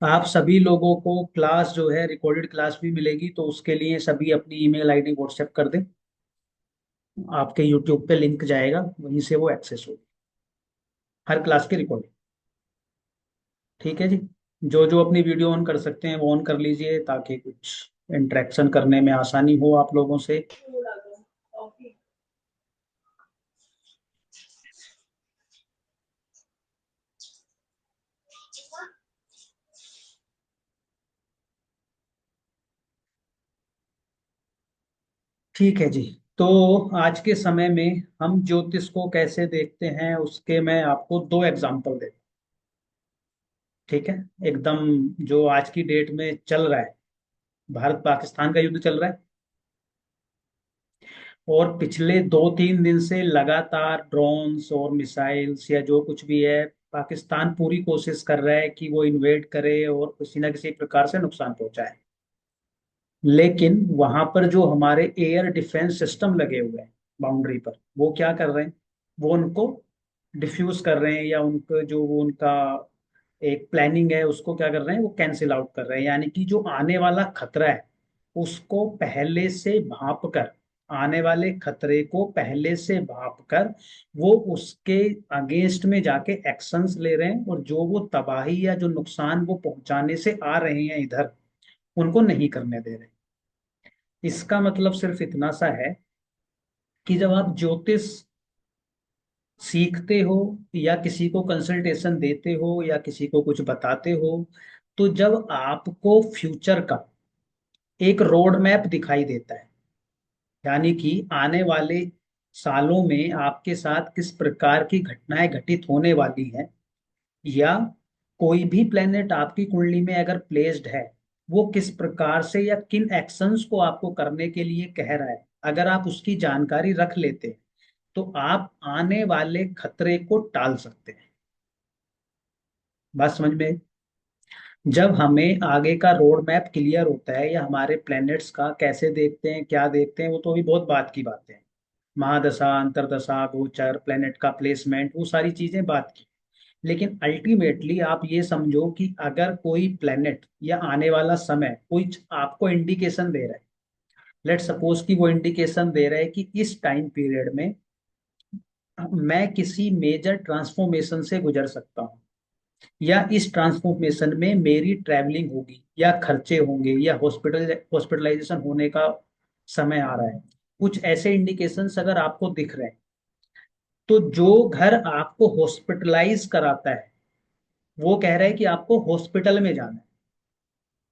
आप सभी लोगों को क्लास जो है रिकॉर्डेड क्लास भी मिलेगी, तो उसके लिए सभी अपनी ईमेल आईडी व्हाट्सएप कर दें। आपके यूट्यूब पे लिंक जाएगा, वहीं से वो एक्सेस होगी हर क्लास की रिकॉर्डिंग। ठीक है जी। जो जो अपनी वीडियो ऑन कर सकते हैं वो ऑन कर लीजिए, ताकि कुछ इंटरेक्शन करने में आसानी हो आप लोगों से। ठीक है जी। तो आज के समय में हम ज्योतिष को कैसे देखते हैं, उसके मैं आपको दो एग्जांपल देता हूं। ठीक है। एकदम जो आज की डेट में चल रहा है, भारत पाकिस्तान का युद्ध चल रहा है, और पिछले 2-3 दिन से लगातार ड्रोन्स और मिसाइल्स या जो कुछ भी है, पाकिस्तान पूरी कोशिश कर रहा है कि वो इन्वेड करे और किसी ना किसी प्रकार से नुकसान पहुंचाए। लेकिन वहां पर जो हमारे एयर डिफेंस सिस्टम लगे हुए हैं बाउंड्री पर, वो क्या कर रहे हैं? वो उनको डिफ्यूज कर रहे हैं, या उनको जो वो उनका एक प्लानिंग है उसको क्या कर रहे हैं, वो कैंसिल आउट कर रहे हैं। यानी कि जो आने वाला खतरा है उसको पहले से भांप कर, आने वाले खतरे को पहले से भांप कर वो उसके अगेंस्ट में जाके एक्शंस ले रहे हैं, और जो वो तबाही या जो नुकसान वो पहुंचाने से आ रहे हैं इधर, उनको नहीं करने दे रहे। इसका मतलब सिर्फ इतना सा है कि जब आप ज्योतिष सीखते हो, या किसी को कंसल्टेशन देते हो, या किसी को कुछ बताते हो, तो जब आपको फ्यूचर का एक रोड मैप दिखाई देता है, यानी कि आने वाले सालों में आपके साथ किस प्रकार की घटनाएं घटित होने वाली हैं, या कोई भी प्लेनेट आपकी कुंडली में अगर प्लेस्ड है, वो किस प्रकार से या किन एक्शंस को आपको करने के लिए कह रहा है, अगर आप उसकी जानकारी रख लेते हैं तो आप आने वाले खतरे को टाल सकते हैं। बात समझ में आई? जब हमें आगे का रोड मैप क्लियर होता है, या हमारे प्लैनेट्स का कैसे देखते हैं, क्या देखते हैं, वो तो अभी बहुत बात की बातें हैं। महादशा, अंतरदशा, गोचर, प्लेनेट का प्लेसमेंट, वो सारी चीजें बात की। लेकिन अल्टीमेटली आप ये समझो कि अगर कोई प्लेनेट या आने वाला समय कोई आपको इंडिकेशन दे रहा है, लेट सपोज कि वो इंडिकेशन दे रहा है कि इस टाइम पीरियड में मैं किसी मेजर ट्रांसफॉर्मेशन से गुजर सकता हूँ, या इस ट्रांसफॉर्मेशन में मेरी ट्रैवलिंग होगी, या खर्चे होंगे, या हॉस्पिटलाइजेशन होने का समय आ रहा है, कुछ ऐसे इंडिकेशंस अगर आपको दिख रहे हैं, तो जो घर आपको हॉस्पिटलाइज कराता है वो कह रहा है कि आपको हॉस्पिटल में जाना है।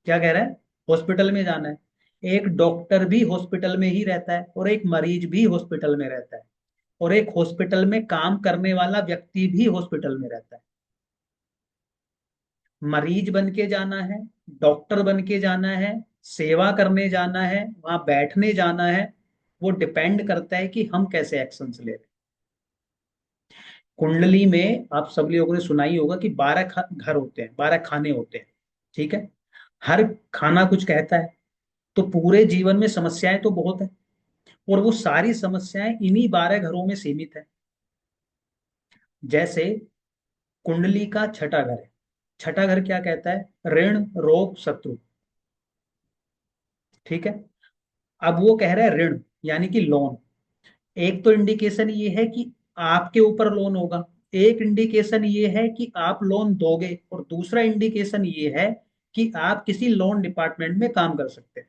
क्या कह रहा है? हॉस्पिटल में जाना है। एक डॉक्टर भी हॉस्पिटल में ही रहता है, और एक मरीज भी हॉस्पिटल में रहता है, और एक हॉस्पिटल में काम करने वाला व्यक्ति भी हॉस्पिटल में रहता है। मरीज बन के जाना है, डॉक्टर बन के जाना है, सेवा करने जाना है, वहां बैठने जाना है, वो डिपेंड करता है कि हम कैसे एक्शंस ले रहे हैं। कुंडली में आप सब लोगों ने सुना ही होगा कि 12 घर होते हैं, 12 खाने होते हैं। ठीक है। हर खाना कुछ कहता है। तो पूरे जीवन में समस्याएं तो बहुत है, और वो सारी समस्याएं इन्हीं 12 घरों में सीमित है। जैसे कुंडली का छठा घर है। छठा घर क्या कहता है? ऋण, रोग, शत्रु। ठीक है। अब वो कह रहा है ऋण, यानी कि लोन। एक तो इंडिकेशन ये है कि आपके ऊपर लोन होगा, एक इंडिकेशन ये है कि आप लोन दोगे, और दूसरा इंडिकेशन ये है कि आप किसी लोन डिपार्टमेंट में काम कर सकते हैं।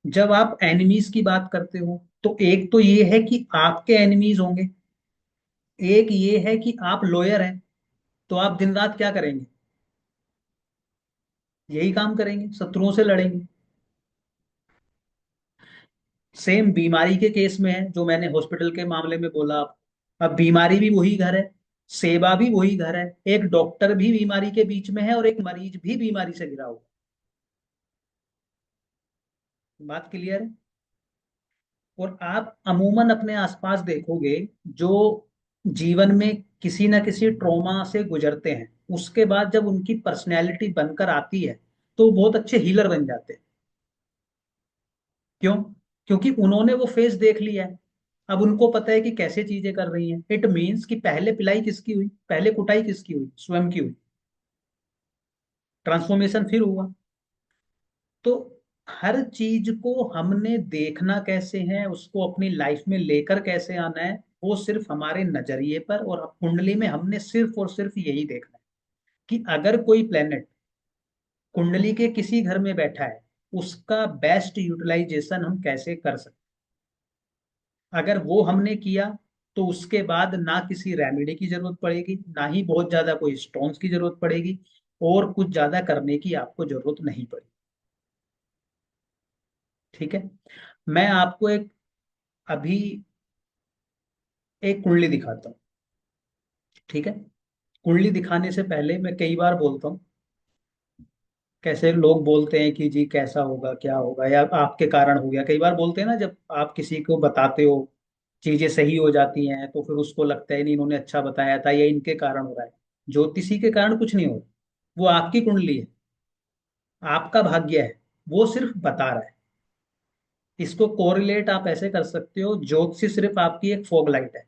जब आप एनिमीज की बात करते हो, तो एक तो ये है कि आपके एनिमीज होंगे, एक ये है कि आप लॉयर हैं, तो आप दिन रात क्या करेंगे? यही काम करेंगे, शत्रुओं से लड़ेंगे। सेम बीमारी के केस में है, जो मैंने हॉस्पिटल के मामले में बोला आप। अब बीमारी भी वही घर है, सेवा भी वही घर है। एक डॉक्टर भी बीमारी के बीच में है, और एक मरीज भी बीमारी से घिरा हुआ है। बात क्लियर है? और आप अमूमन अपने आसपास देखोगे, जो जीवन में किसी ना किसी ट्रॉमा से गुजरते हैं, उसके बाद जब उनकी पर्सनैलिटी बनकर आती है, तो वो बहुत अच्छे हीलर बन जाते हैं। क्यों? क्योंकि उन्होंने वो फेज देख लिया है। अब उनको पता है कि कैसे चीजें कर रही हैं। इट मीन्स कि पहले पिलाई किसकी हुई, पहले कुटाई किसकी हुई, स्वयं की हुई। ट्रांसफॉर्मेशन फिर हुआ। तो हर चीज को हमने देखना कैसे है, उसको अपनी लाइफ में लेकर कैसे आना है, वो सिर्फ हमारे नजरिए पर। और कुंडली में हमने सिर्फ और सिर्फ यही देखना है कि अगर कोई प्लेनेट कुंडली के किसी घर में बैठा है, उसका बेस्ट यूटिलाइजेशन हम कैसे कर सकते हैं। अगर वो हमने किया तो उसके बाद ना किसी रेमेडी की जरूरत पड़ेगी, ना ही बहुत ज्यादा कोई स्टोन्स की जरूरत पड़ेगी, और कुछ ज्यादा करने की आपको जरूरत नहीं पड़ेगी। ठीक है। मैं आपको अभी एक कुंडली दिखाता हूँ। ठीक है। कुंडली दिखाने से पहले मैं कई बार बोलता हूँ, कैसे लोग बोलते हैं कि जी कैसा होगा, क्या होगा, या आपके कारण हो गया। कई बार बोलते हैं ना, जब आप किसी को बताते हो चीजें सही हो जाती हैं, तो फिर उसको लगता है नहीं इन्होंने अच्छा बताया था, या इनके कारण हो रहा है। ज्योतिषी के कारण कुछ नहीं हो रहा, वो आपकी कुंडली है, आपका भाग्य है, वो सिर्फ बता रहा है। इसको कोरिलेट आप ऐसे कर सकते हो, ज्योतिषी सिर्फ आपकी एक फॉग लाइट है,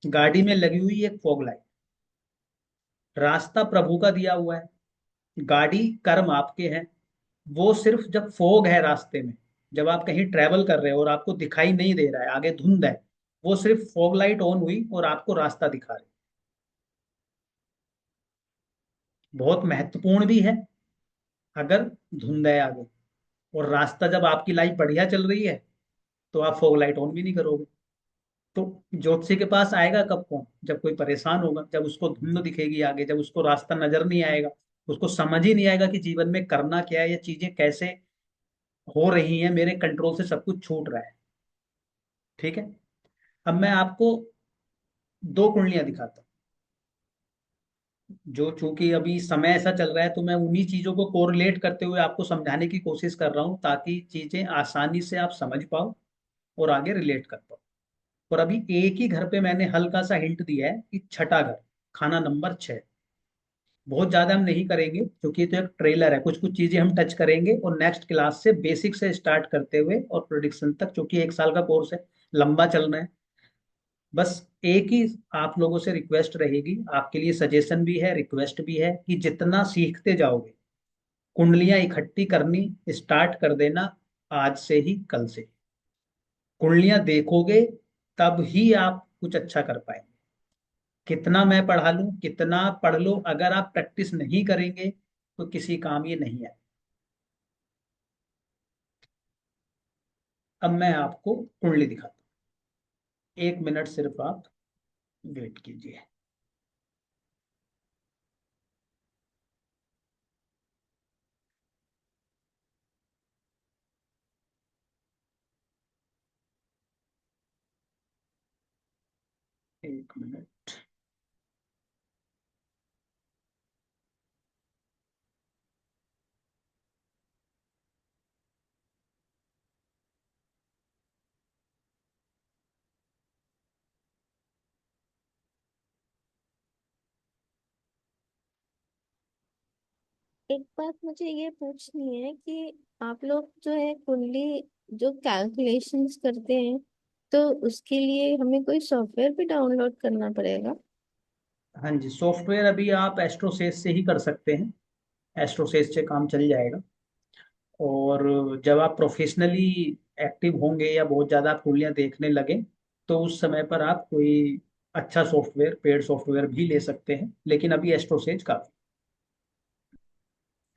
गाड़ी में लगी हुई एक फॉग लाइट। रास्ता प्रभु का दिया हुआ है, गाड़ी कर्म आपके हैं। वो सिर्फ जब फोग है रास्ते में, जब आप कहीं ट्रेवल कर रहे हो और आपको दिखाई नहीं दे रहा है, आगे धुंध है, वो सिर्फ फॉग लाइट ऑन हुई और आपको रास्ता दिखा रही। बहुत महत्वपूर्ण भी है। अगर धुंध है आगे और रास्ता जब आपकी लाइफ बढ़िया चल रही है, तो आप फॉग लाइट ऑन भी नहीं करोगे। तो ज्योतिषी के पास आएगा कब कौन, जब कोई परेशान होगा, जब उसको धुंध दिखेगी आगे, जब उसको रास्ता नजर नहीं आएगा, उसको समझ ही नहीं आएगा कि जीवन में करना क्या है, या चीजें कैसे हो रही हैं, मेरे कंट्रोल से सब कुछ छूट रहा है। ठीक है। अब मैं आपको दो कुंडलियां दिखाता हूँ, जो चूंकि अभी समय ऐसा चल रहा है, तो मैं उन्हीं चीजों को कोरिलेट करते हुए आपको समझाने की कोशिश कर रहा हूँ, ताकि चीजें आसानी से आप समझ पाओ और आगे रिलेट कर पाओ। और अभी एक ही घर पे मैंने हल्का सा हिंट दिया है कि छठा घर, खाना नंबर 6। बहुत ज्यादा हम नहीं करेंगे क्योंकि ये तो एक ट्रेलर है, कुछ कुछ चीजें हम टच करेंगे, और नेक्स्ट क्लास से बेसिक से स्टार्ट करते हुए और प्रोडिक्शन तक, क्योंकि 1 साल का कोर्स है, लंबा चलना है। बस एक ही आप लोगों से रिक्वेस्ट रहेगी, आपके लिए सजेशन भी है, रिक्वेस्ट भी है, कि जितना सीखते जाओगे, कुंडलियां इकट्ठी करनी स्टार्ट कर देना आज से ही, कल से। कुंडलियां देखोगे तब ही आप कुछ अच्छा कर पाएंगे। कितना मैं पढ़ा लूं, कितना पढ़ लो, अगर आप प्रैक्टिस नहीं करेंगे तो किसी काम ये नहीं है। अब मैं आपको कुंडली दिखाता हूँ, 1 मिनट सिर्फ आप वेट कीजिए। एक मिनट। एक बात मुझे ये पूछनी है कि आप लोग जो है कुंडली जो कैलकुलेशंस करते हैं, तो उसके लिए हमें कोई सॉफ्टवेयर भी डाउनलोड करना पड़ेगा? हाँ जी, सॉफ्टवेयर अभी आप एस्ट्रोसेस से ही कर सकते हैं, एस्ट्रोसेस से काम चल जाएगा। और जब आप प्रोफेशनली एक्टिव होंगे या बहुत ज़्यादा आप कुंडलियाँ देखने लगे, तो उस समय पर आप कोई अच्छा सॉफ्टवेयर, पेड सॉफ्टवेयर भी ले सकते हैं, लेकिन अभी एस्ट्रोसेज काफ़ी।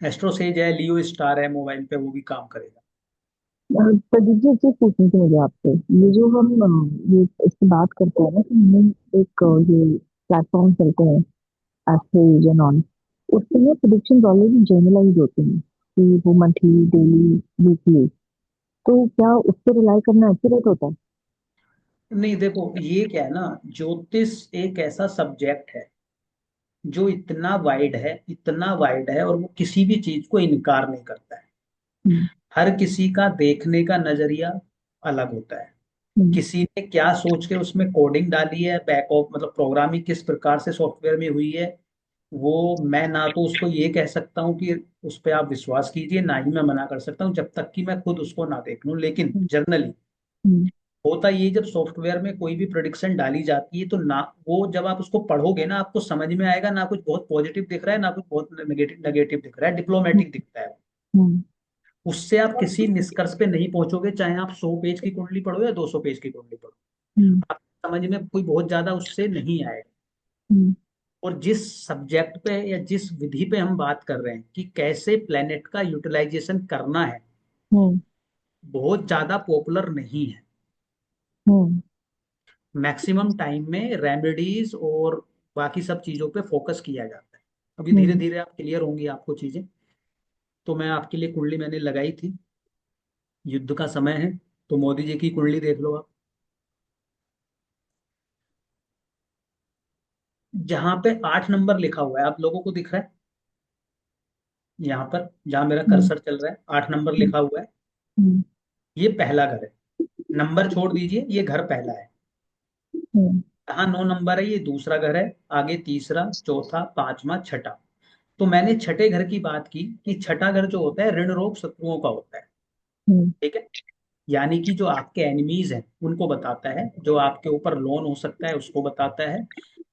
एस्ट्रोसेज है, लियो स्टार है, मोबाइल पे वो भी काम करेगा। प्रदीप जी, एक चीज पूछनी थी मुझे आपसे। ये जो हम ये इसकी बात करते हैं ना कि हम एक ये प्लेटफॉर्म चलते हैं एस्ट्रोविजन एंड ऑन, उसके लिए प्रेडिक्शन ऑलरेडी जर्नलाइज होती हैं कि वो मंथली, डेली, वीकली, तो क्या उस पर रिलाई करना एक्यूरेट होता है? नहीं, देखो ये क्या है ना, ज्योतिष एक ऐसा सब्जेक्ट है जो इतना वाइड है, इतना वाइड है, और वो किसी भी चीज को इनकार नहीं करता है। हम्म। हर किसी का देखने का नजरिया अलग होता है। हम्म। किसी ने क्या सोच के उसमें कोडिंग डाली है, बैक ऑफ मतलब प्रोग्रामिंग किस प्रकार से सॉफ्टवेयर में हुई है, वो मैं ना तो उसको ये कह सकता हूँ कि उस पर आप विश्वास कीजिए, ना ही मैं मना कर सकता हूँ, जब तक कि मैं खुद उसको ना देख लूँ। लेकिन हम्म। जनरली हम्म। होता ये, जब सॉफ्टवेयर में कोई भी प्रेडिक्शन डाली जाती है तो ना, वो जब आप उसको पढ़ोगे ना, आपको समझ में आएगा ना कुछ बहुत पॉजिटिव दिख रहा है ना कुछ बहुत नेगेटिव नेगेटिव दिख रहा है, हम्म, डिप्लोमेटिक दिखता है। हम्म, उससे आप किसी निष्कर्ष पे नहीं पहुंचोगे, चाहे आप 100 पेज की कुंडली पढ़ो या 200 पेज की कुंडली पढ़ो, हम्म, आप समझ में कोई बहुत ज्यादा उससे नहीं आएगा। हम्म, और जिस सब्जेक्ट पे या जिस विधि पे हम बात कर रहे हैं कि कैसे प्लेनेट का यूटिलाइजेशन करना है, हम्म, बहुत ज्यादा पॉपुलर नहीं है। हम्म, मैक्सिमम टाइम में रेमेडीज और बाकी सब चीजों पे फोकस किया जाता है। अभी धीरे हम्म, धीरे आप क्लियर होंगी आपको चीजें। तो मैं आपके लिए कुंडली मैंने लगाई थी, युद्ध का समय है, तो मोदी जी की कुंडली देख लो आप। जहां पे 8 नंबर लिखा हुआ है, आप लोगों को दिख रहा है? यहाँ पर जहां मेरा हम्म, कर्सर चल रहा है, 8 नंबर हम्म, लिखा हुआ है। हम्म, ये पहला घर है, नंबर छोड़ दीजिए, ये घर पहला है। हम्म, यहाँ 9 नंबर है, ये दूसरा घर है। आगे तीसरा, चौथा, पांचवा, छठा। तो मैंने छठे घर की बात की कि छठा घर जो होता है ऋण रोग शत्रुओं का होता है। हम्म, ठीक है, यानी कि जो आपके एनिमीज हैं उनको बताता है, जो आपके ऊपर लोन हो सकता है उसको बताता है,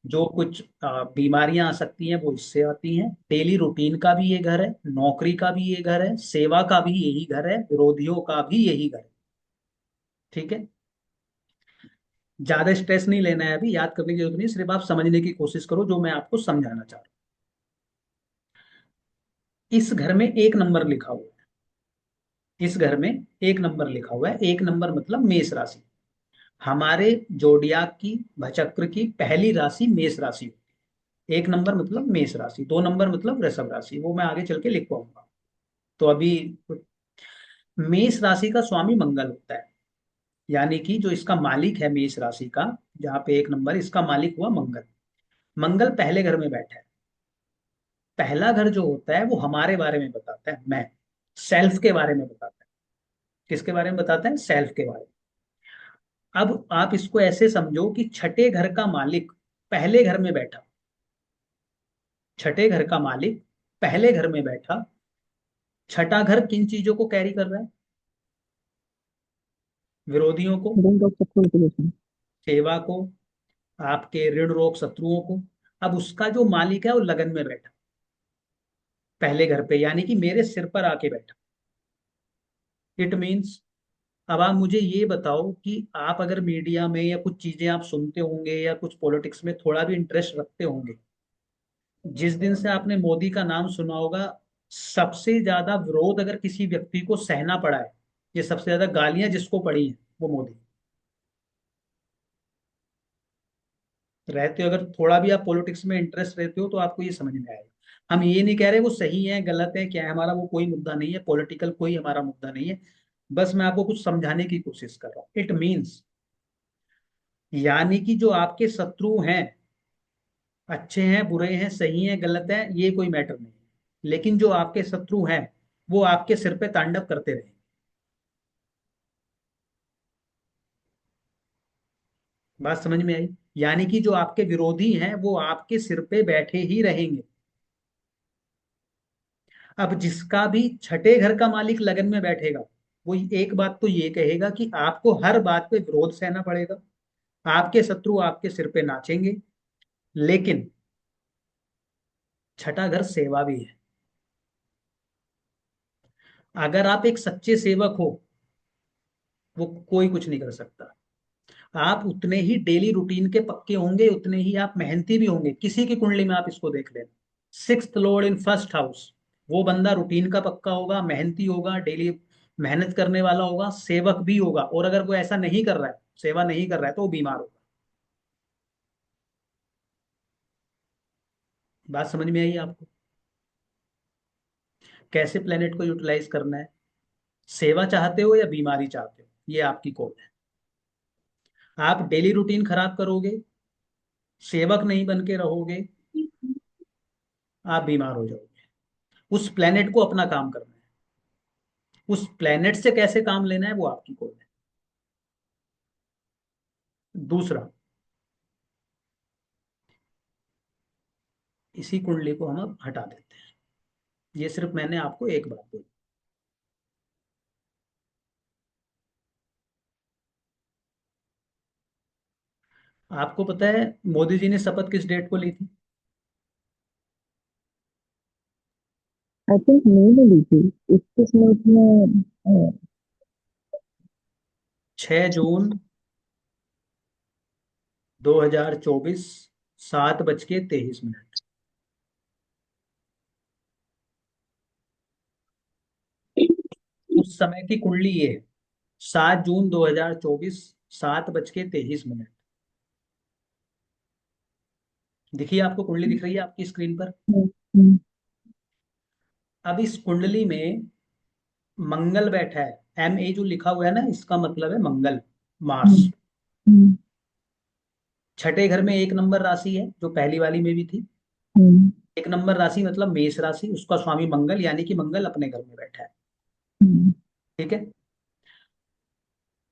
जो कुछ बीमारियां आ सकती हैं वो इससे आती हैं। डेली रूटीन का भी ये घर है, नौकरी का भी ये घर है, सेवा का भी यही घर है, विरोधियों का भी यही घर है। ठीक है, ज्यादा स्ट्रेस नहीं लेना है, अभी याद करने की जरूरत नहीं, सिर्फ आप समझने की कोशिश करो जो मैं आपको समझाना चाह रहा हूँ। इस घर में 1 नंबर लिखा हुआ है, इस घर में 1 नंबर लिखा हुआ है। 1 नंबर मतलब मेष राशि। हमारे जोडियाक की भचक्र की पहली राशि मेष राशि होती है। 1 नंबर मतलब मेष राशि, 2 नंबर मतलब वृषभ राशि, वो मैं आगे चल के लिख पाऊंगा। तो अभी मेष राशि का स्वामी मंगल होता है, यानी कि जो इसका मालिक है मेष राशि का, जहाँ पे 1 नंबर, इसका मालिक हुआ मंगल। मंगल पहले घर में बैठा है। पहला घर जो होता है वो हमारे बारे में बताता है, मैं सेल्फ के बारे में बताता है। किसके बारे में बताता है? सेल्फ के बारे में। अब आप इसको ऐसे समझो कि छठे घर का मालिक पहले घर में बैठा, छठे घर का मालिक पहले घर में बैठा। छठा घर किन चीजों को कैरी कर रहा है? विरोधियों को, ऋण रोग शत्रुओं सेवा को, आपके ऋण रोग शत्रुओं को। अब उसका जो मालिक है वो लगन में बैठा, पहले घर पे, यानी कि मेरे सिर पर आके बैठा। इट मीन्स, अब आप मुझे ये बताओ कि आप अगर मीडिया में या कुछ चीजें आप सुनते होंगे या कुछ पॉलिटिक्स में थोड़ा भी इंटरेस्ट रखते होंगे, जिस दिन से आपने मोदी का नाम सुना होगा, सबसे ज्यादा विरोध अगर किसी व्यक्ति को सहना पड़ा है, ये सबसे ज्यादा गालियां जिसको पड़ी हैं वो मोदी। रहते हो अगर थोड़ा भी आप पॉलिटिक्स में इंटरेस्ट रहते हो तो आपको ये समझ में आएगा। हम ये नहीं कह रहे वो सही है गलत है क्या है, हमारा वो कोई मुद्दा नहीं है, पॉलिटिकल कोई हमारा मुद्दा नहीं है। बस मैं आपको कुछ समझाने की कोशिश कर रहा हूँ। इट मीन्स, यानी कि जो आपके शत्रु हैं, अच्छे हैं बुरे हैं सही हैं गलत हैं, ये कोई मैटर नहीं है, लेकिन जो आपके शत्रु हैं वो आपके सिर पे तांडव करते रहे। बात समझ में आई? यानी कि जो आपके विरोधी हैं वो आपके सिर पे बैठे ही रहेंगे। अब जिसका भी छठे घर का मालिक लगन में बैठेगा, वो एक बात तो ये कहेगा कि आपको हर बात पे विरोध सहना पड़ेगा, आपके शत्रु आपके सिर पे नाचेंगे। लेकिन छठा घर सेवा भी है। अगर आप एक सच्चे सेवक हो, वो कोई कुछ नहीं कर सकता। आप उतने ही डेली रूटीन के पक्के होंगे, उतने ही आप मेहनती भी होंगे। किसी की कुंडली में आप इसको देख लेना, 6th Lord in first house, वो बंदा रूटीन का पक्का होगा, मेहनती होगा, डेली मेहनत करने वाला होगा, सेवक भी होगा। और अगर वो ऐसा नहीं कर रहा है, सेवा नहीं कर रहा है, तो वो बीमार होगा। बात समझ में आई आपको? कैसे प्लेनेट को यूटिलाइज करना है? सेवा चाहते हो या बीमारी चाहते हो, ये आपकी कॉल है। आप डेली रूटीन खराब करोगे, सेवक नहीं बन के रहोगे, आप बीमार हो जाओगे। उस प्लेनेट को अपना काम करना है, उस प्लेनेट से कैसे काम लेना है वो आपकी कॉल है। दूसरा, इसी कुंडली को हम अब हटा देते हैं। ये सिर्फ मैंने आपको एक बात बोली। आपको पता है मोदी जी ने शपथ किस डेट को ली थी? आई थिंक मई में ली थी। 21 में उसने 6 जून 2024, 7:23। उस समय की कुंडली ये है, 7 जून 2024, 7:23। दिखिए, आपको कुंडली दिख रही है आपकी स्क्रीन पर? हम्म, हम्म, अब इस कुंडली में मंगल बैठा है, एम ए जो लिखा हुआ है ना, इसका मतलब है मंगल, मार्स। हम्म, हम्म, छठे घर में 1 नंबर राशि है, जो पहली वाली में भी थी। हम्म, 1 नंबर राशि मतलब मेष राशि, उसका स्वामी मंगल, यानी कि मंगल अपने घर में बैठा है। हम्म, ठीक है।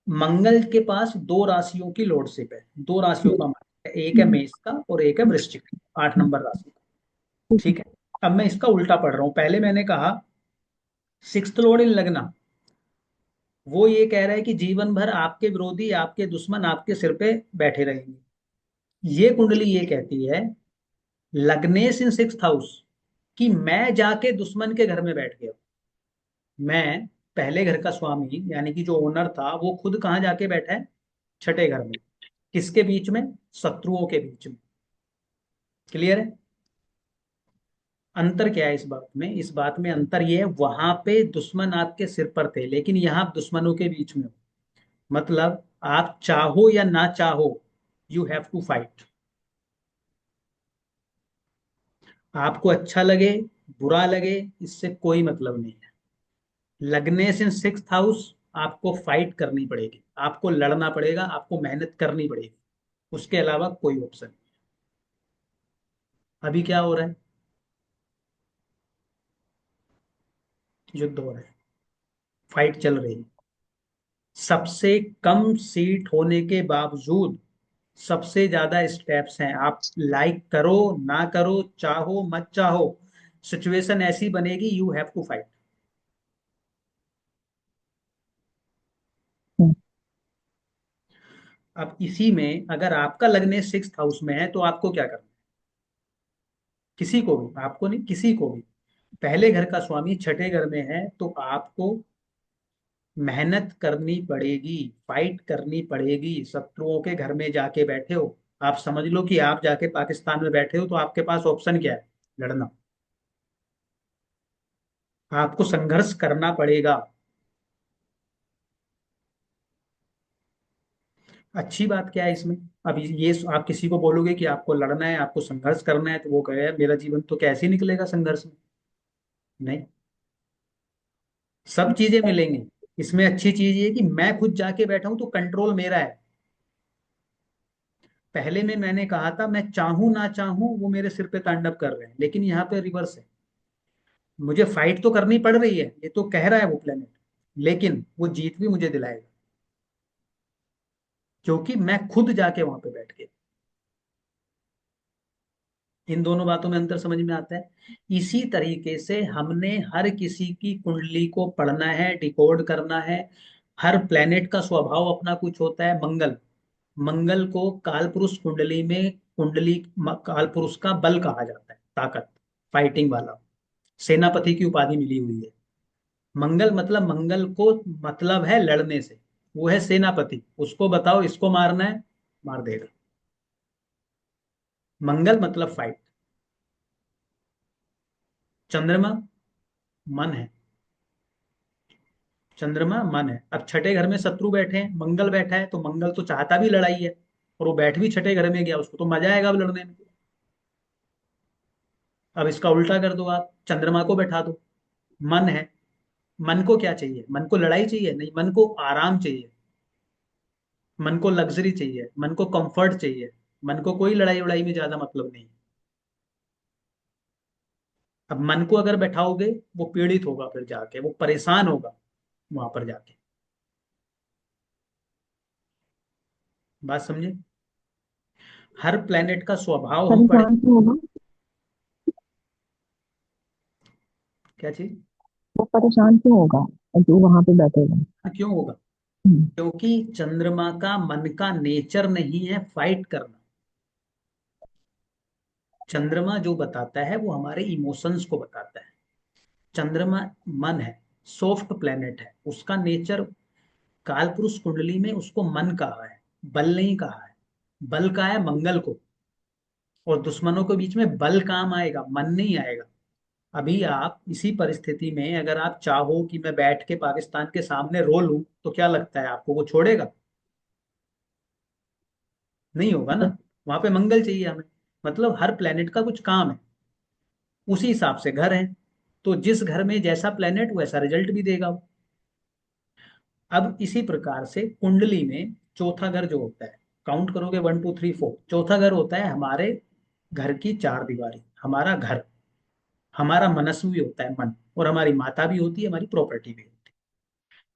मंगल के पास दो राशियों की लॉर्डशिप है, दो राशियों का मालिक है, एक है हम्म, मेष का और एक है वृश्चिक, 8 नंबर राशि का। ठीक है। ठीक है। अब मैं इसका उल्टा पढ़ रहा हूं। पहले मैंने कहा सिक्स्थ लॉर्ड इन लगना, वो ये कह रहा है कि जीवन भर आपके विरोधी, आपके दुश्मन आपके सिर पे बैठे रहेंगे। ये कुंडली ये कहती है, लग्नेश इन सिक्स्थ हाउस, कि मैं जाके दुश्मन के घर में बैठ गया। मैं, पहले घर का स्वामी यानी कि जो ओनर था, वो खुद कहाँ जाके बैठा है? छठे घर में। किसके बीच में? शत्रुओं के बीच में। क्लियर है? अंतर क्या है इस बात में? इस बात में अंतर ये है, वहां पे दुश्मन आपके सिर पर थे, लेकिन यहाँ आप दुश्मनों के बीच में हो। मतलब आप चाहो या ना चाहो, यू हैव टू फाइट। आपको अच्छा लगे, बुरा लगे, इससे कोई मतलब नहीं है। लगने से सिक्स्थ हाउस, आपको फाइट करनी पड़ेगी, आपको लड़ना पड़ेगा, आपको मेहनत करनी पड़ेगी। उसके अलावा कोई ऑप्शन नहीं। अभी क्या हो रहा है? युद्ध हो रहा है, फाइट चल रही है। सबसे कम सीट होने के बावजूद सबसे ज्यादा स्टेप्स हैं। आप लाइक करो ना करो, चाहो मत चाहो, सिचुएशन ऐसी बनेगी, यू हैव टू फाइट। हम्म, अब इसी में अगर आपका लगने सिक्स्थ हाउस में है, तो आपको क्या करना है? किसी को भी, आपको नहीं, किसी को भी, पहले घर का स्वामी छठे घर में है, तो आपको मेहनत करनी पड़ेगी, फाइट करनी पड़ेगी। शत्रुओं के घर में जाके बैठे हो, आप समझ लो कि आप जाके पाकिस्तान में बैठे हो, तो आपके पास ऑप्शन क्या है? लड़ना। आपको संघर्ष करना पड़ेगा। अच्छी बात क्या है इसमें? अब ये आप किसी को बोलोगे कि आपको लड़ना है, आपको संघर्ष करना है, तो वो कहेगा मेरा जीवन तो कैसे ही निकलेगा संघर्ष में। नहीं, सब चीजें मिलेंगी। इसमें अच्छी चीज ये है कि मैं खुद जाके बैठा हूं, तो कंट्रोल मेरा है। पहले में मैंने कहा था मैं चाहूं ना चाहूं वो मेरे सिर पे तांडव कर रहे हैं, लेकिन यहाँ पे रिवर्स है। मुझे फाइट तो करनी पड़ रही है, ये तो कह रहा है वो प्लेनेट, लेकिन वो जीत भी मुझे दिलाएगा, क्योंकि मैं खुद जाके वहां पे बैठ गया। इन दोनों बातों में अंतर समझ में आता है। इसी तरीके से हमने हर किसी की कुंडली को पढ़ना है, डिकोड करना है। हर प्लेनेट का स्वभाव अपना कुछ होता है। मंगल, मंगल को कालपुरुष कुंडली में, कालपुरुष का बल कहा जाता है, ताकत, फाइटिंग वाला, सेनापति की उपाधि मिली हुई है। मंगल मतलब, मंगल को मतलब है लड़ने से, वो है सेनापति। उसको बताओ इसको मारना है, मार देगा। मंगल मतलब फाइट। चंद्रमा मन है, चंद्रमा मन है। अब छठे घर में शत्रु बैठे हैं, मंगल बैठा है, तो मंगल तो चाहता भी लड़ाई है, और वो बैठ भी छठे घर में गया, उसको तो मजा आएगा अब लड़ने में। अब इसका उल्टा कर दो, आप चंद्रमा को बैठा दो, मन है। मन को क्या चाहिए? मन को लड़ाई चाहिए? नहीं, मन को आराम चाहिए, मन को लग्जरी चाहिए, मन को कंफर्ट चाहिए। मन को कोई लड़ाई वड़ाई में ज्यादा मतलब नहीं। अब मन को अगर बैठाओगे, वो पीड़ित होगा, फिर जाके वो परेशान होगा वहां पर जाके। बात समझे? हर प्लेनेट का स्वभाव हम पढ़े। परेशान क्यों होगा? क्या चीज? वो परेशान क्यों होगा जो वहां पे बैठेगा? हाँ, क्यों होगा? हम्म, क्योंकि चंद्रमा का मन का नेचर नहीं है फाइट करना। चंद्रमा जो बताता है वो हमारे इमोशंस को बताता है। चंद्रमा मन है, सॉफ्ट प्लेनेट है, उसका नेचर। कालपुरुष कुंडली में उसको मन कहा है, बल नहीं कहा है। बल का है मंगल को, और दुश्मनों के बीच में बल काम आएगा, मन नहीं आएगा। अभी आप इसी परिस्थिति में अगर आप चाहो कि मैं बैठ के पाकिस्तान के सामने रो लूं, तो क्या लगता है आपको वो छोड़ेगा? नहीं होगा ना। वहां पे मंगल चाहिए हमें। मतलब हर प्लेनेट का कुछ काम है, उसी हिसाब से घर है। तो जिस घर में जैसा प्लेनेट वैसा रिजल्ट भी देगा वो। अब इसी प्रकार से कुंडली में चौथा घर जो होता है, काउंट करोगे 1 2 3 4, चौथा घर होता है हमारे घर की चार दीवारी, हमारा घर। हमारा मनस्वी भी होता है मन, और हमारी माता भी होती है, हमारी प्रॉपर्टी भी होती है।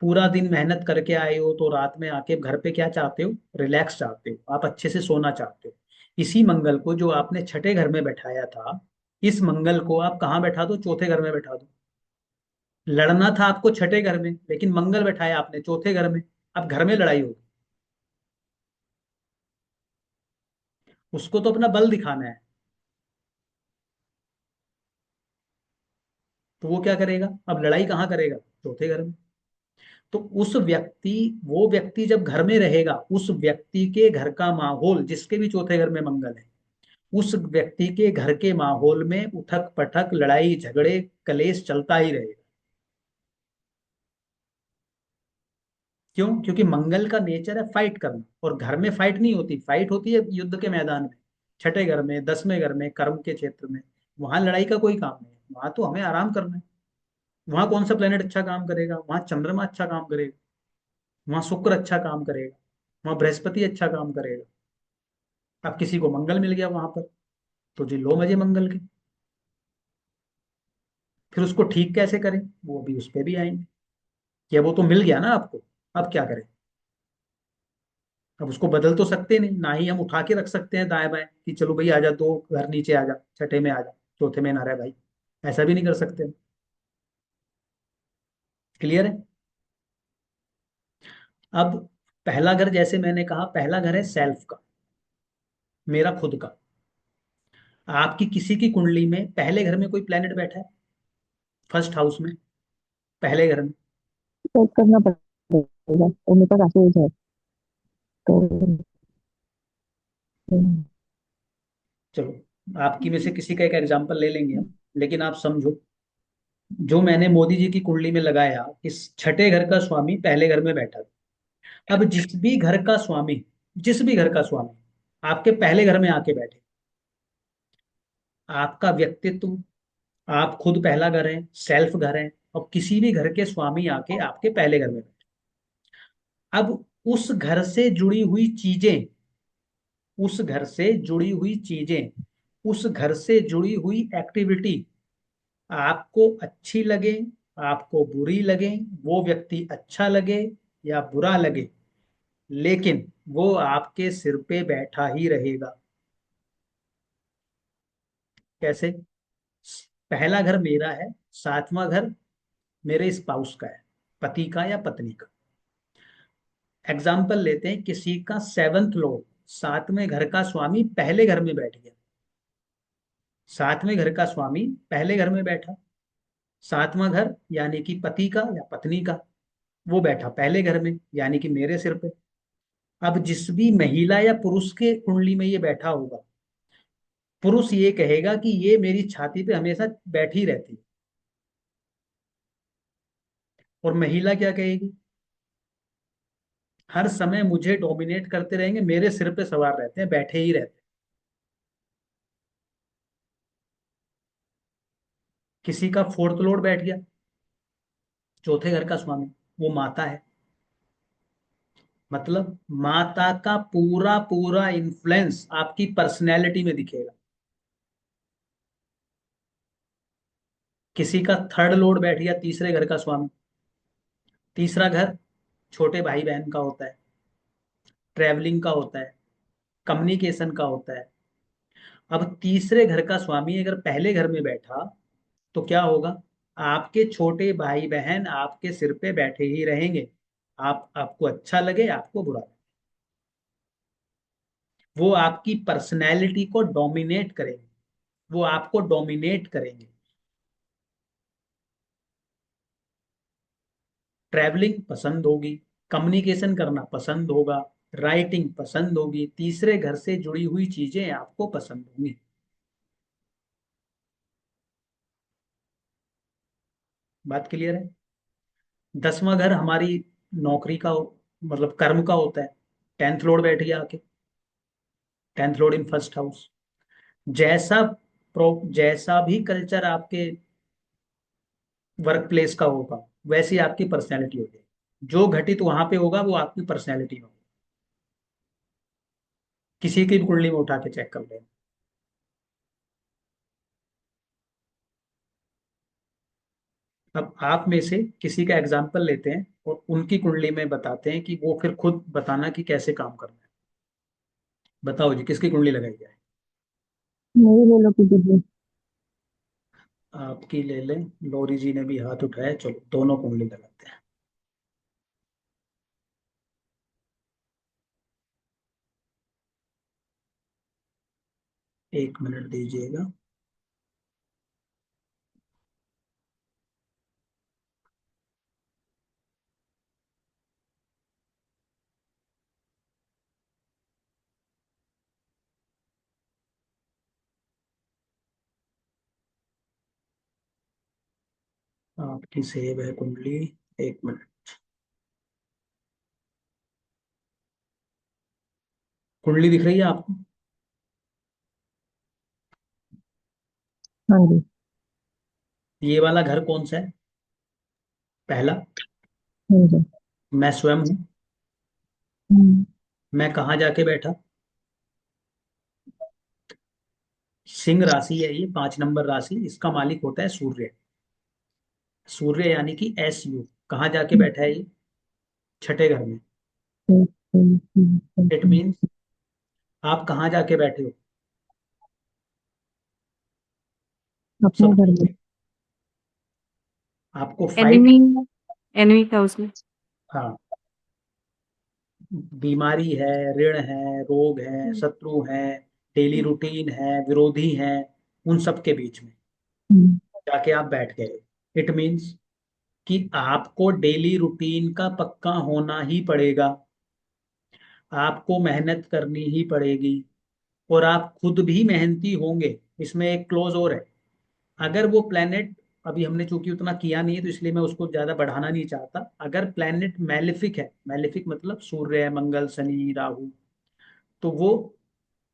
पूरा दिन मेहनत करके आए हो तो रात में आके घर पे क्या चाहते हो? रिलैक्स चाहते हो, आप अच्छे से सोना चाहते हो। इसी मंगल को जो आपने छठे घर में बैठाया था, इस मंगल को आप कहाँ बैठा दो? चौथे घर में बैठा दो। लड़ना था आपको छठे घर में, लेकिन मंगल बैठाया आपने चौथे घर में। अब घर में लड़ाई होगी। उसको तो अपना बल दिखाना है, तो वो क्या करेगा? अब लड़ाई कहाँ करेगा? चौथे घर में। तो उस व्यक्ति, वो व्यक्ति जब घर में रहेगा, उस व्यक्ति के घर का माहौल, जिसके भी चौथे घर में मंगल है, उस व्यक्ति के घर के माहौल में उठक पटक, लड़ाई झगड़े, कलेश चलता ही रहेगा। क्यों? क्योंकि मंगल का नेचर है फाइट करना, और घर में फाइट नहीं होती, फाइट होती है युद्ध के मैदान में। छठे घर में, 10वें घर में, कर्म के क्षेत्र में। वहां लड़ाई का कोई काम नहीं है, वहां तो हमें आराम करना है। वहां कौन सा प्लेनेट अच्छा काम करेगा? वहां चंद्रमा अच्छा काम करेगा, वहां शुक्र अच्छा काम करेगा, वहां बृहस्पति अच्छा काम करेगा। अब किसी को मंगल मिल गया वहां पर, तो जी लो मजे मंगल के। फिर उसको ठीक कैसे करें, वो भी उस पर भी आएंगे। या वो तो मिल गया ना आपको, अब क्या करें? अब उसको बदल तो सकते नहीं, ना ही हम उठा के रख सकते हैं दाएं बाएं कि चलो भाई आजा, दो घर नीचे आजा, छठे में आजा, चौथे में ना रहे भाई। ऐसा भी नहीं कर सकते। क्लियर है? अब पहला घर, जैसे मैंने कहा, पहला घर है सेल्फ का, मेरा खुद का। आपकी किसी की कुंडली में पहले घर में कोई प्लेनेट बैठा है, फर्स्ट हाउस में, पहले घर में? चेक करना पड़ेगा और मेरे पास ऐसे ही है तो। हम्म, चलो आपकी में से किसी का एक एग्जांपल ले लेंगे हम, लेकिन आप समझो, जो मैंने मोदी जी की कुंडली में लगाया, इस छठे घर का स्वामी पहले घर में बैठा था। अब जिस भी घर का स्वामी आपके पहले घर में आके बैठे, आपका व्यक्तित्व, आप खुद पहला घर है, सेल्फ घर है, और किसी भी घर के स्वामी आके आपके पहले घर में बैठे, अब उस घर से जुड़ी हुई चीजें, उस घर से जुड़ी हुई चीजें, उस घर से जुड़ी हुई एक्टिविटी आपको अच्छी लगे, आपको बुरी लगे, वो व्यक्ति अच्छा लगे या बुरा लगे, लेकिन वो आपके सिर पे बैठा ही रहेगा। कैसे? पहला घर मेरा है, सातवां घर मेरे स्पाउस का है, पति का या पत्नी का। एग्जाम्पल लेते हैं, किसी का सेवंथ लॉर्ड, सातवें घर का स्वामी पहले घर में बैठ गया। सातवें घर का स्वामी पहले घर में बैठा, सातवां घर यानी कि पति का या पत्नी का, वो बैठा पहले घर में यानी कि मेरे सिर पे। अब जिस भी महिला या पुरुष के कुंडली में ये बैठा होगा, पुरुष ये कहेगा कि ये मेरी छाती पे हमेशा बैठी रहती है, और महिला क्या कहेगी? हर समय मुझे डोमिनेट करते रहेंगे, मेरे सिर पे सवार रहते हैं, बैठे ही रहते हैं। किसी का फोर्थ लॉर्ड बैठ गया, चौथे घर का स्वामी, वो माता है। मतलब माता का पूरा पूरा इन्फ्लुएंस आपकी पर्सनैलिटी में दिखेगा। किसी का थर्ड लॉर्ड बैठ गया, तीसरे घर का स्वामी। तीसरा घर छोटे भाई बहन का होता है, ट्रैवलिंग का होता है, कम्युनिकेशन का होता है। अब तीसरे घर का स्वामी अगर पहले घर में बैठा, तो क्या होगा? आपके छोटे भाई बहन आपके सिर पे बैठे ही रहेंगे। आपको अच्छा लगे, आपको बुरा लगे, वो आपकी पर्सनैलिटी को डोमिनेट करेंगे, वो आपको डोमिनेट करेंगे। ट्रैवलिंग पसंद होगी, कम्युनिकेशन करना पसंद होगा, राइटिंग पसंद होगी, तीसरे घर से जुड़ी हुई चीजें आपको पसंद होंगी। बात क्लियर है? 10वां घर हमारी नौकरी का मतलब कर्म का होता है। 10th लॉर्ड बैठ गया आके, 10th Lord in first house. जैसा जैसा भी कल्चर आपके वर्क प्लेस का होगा, वैसी आपकी पर्सनैलिटी होगी। जो घटित वहां पे होगा वो आपकी पर्सनैलिटी होगी। किसी की भी कुंडली में उठा के चेक कर लेना। अब आप में से किसी का एग्जाम्पल लेते हैं और उनकी कुंडली में बताते हैं कि वो फिर खुद बताना कि कैसे काम करना है। बताओ जी, किसकी कुंडली लगाई जाए? मेरी ले लो किसी की। आपकी ले लें। लोरी जी ने भी हाथ उठाया, चलो दोनों कुंडली लगाते हैं। एक मिनट दीजिएगा। आपकी सेव है कुंडली। एक मिनट। कुंडली दिख रही है आपको? हाँ जी। ये वाला घर कौन सा है? पहला। हाँ जी। मैं स्वयं हूँ। हम्म। मैं कहाँ जाके बैठा? सिंह राशि है ये, 5 नंबर राशि। इसका मालिक होता है सूर्य। सूर्य यानी कि SU। कहाँ जाके बैठा है ये? छठे घर में। हम्म, हम्म, इट मीन्स आप कहाँ जाके बैठे हो? अपने घर सप्तम में। में। आपको फाइट। एनिमी एनिमी था उसमें। हाँ। बीमारी है, ऋण है, रोग है, शत्रु है, डेली रूटीन है, विरोधी है, उन सब के बीच में हम्म, जाके आप बैठ गए। इट मीन्स कि आपको डेली रूटीन का पक्का होना ही पड़ेगा। आपको मेहनत करनी ही पड़ेगी, और आप खुद भी मेहनती होंगे। इसमें एक क्लोज और है। अगर वो प्लेनेट, अभी हमने चूंकि उतना किया नहीं है तो इसलिए मैं उसको ज्यादा बढ़ाना नहीं चाहता। अगर प्लेनेट मैलेफिक है, मैलेफिक मतलब सूर्य, मंगल, शनि, राहु, तो वो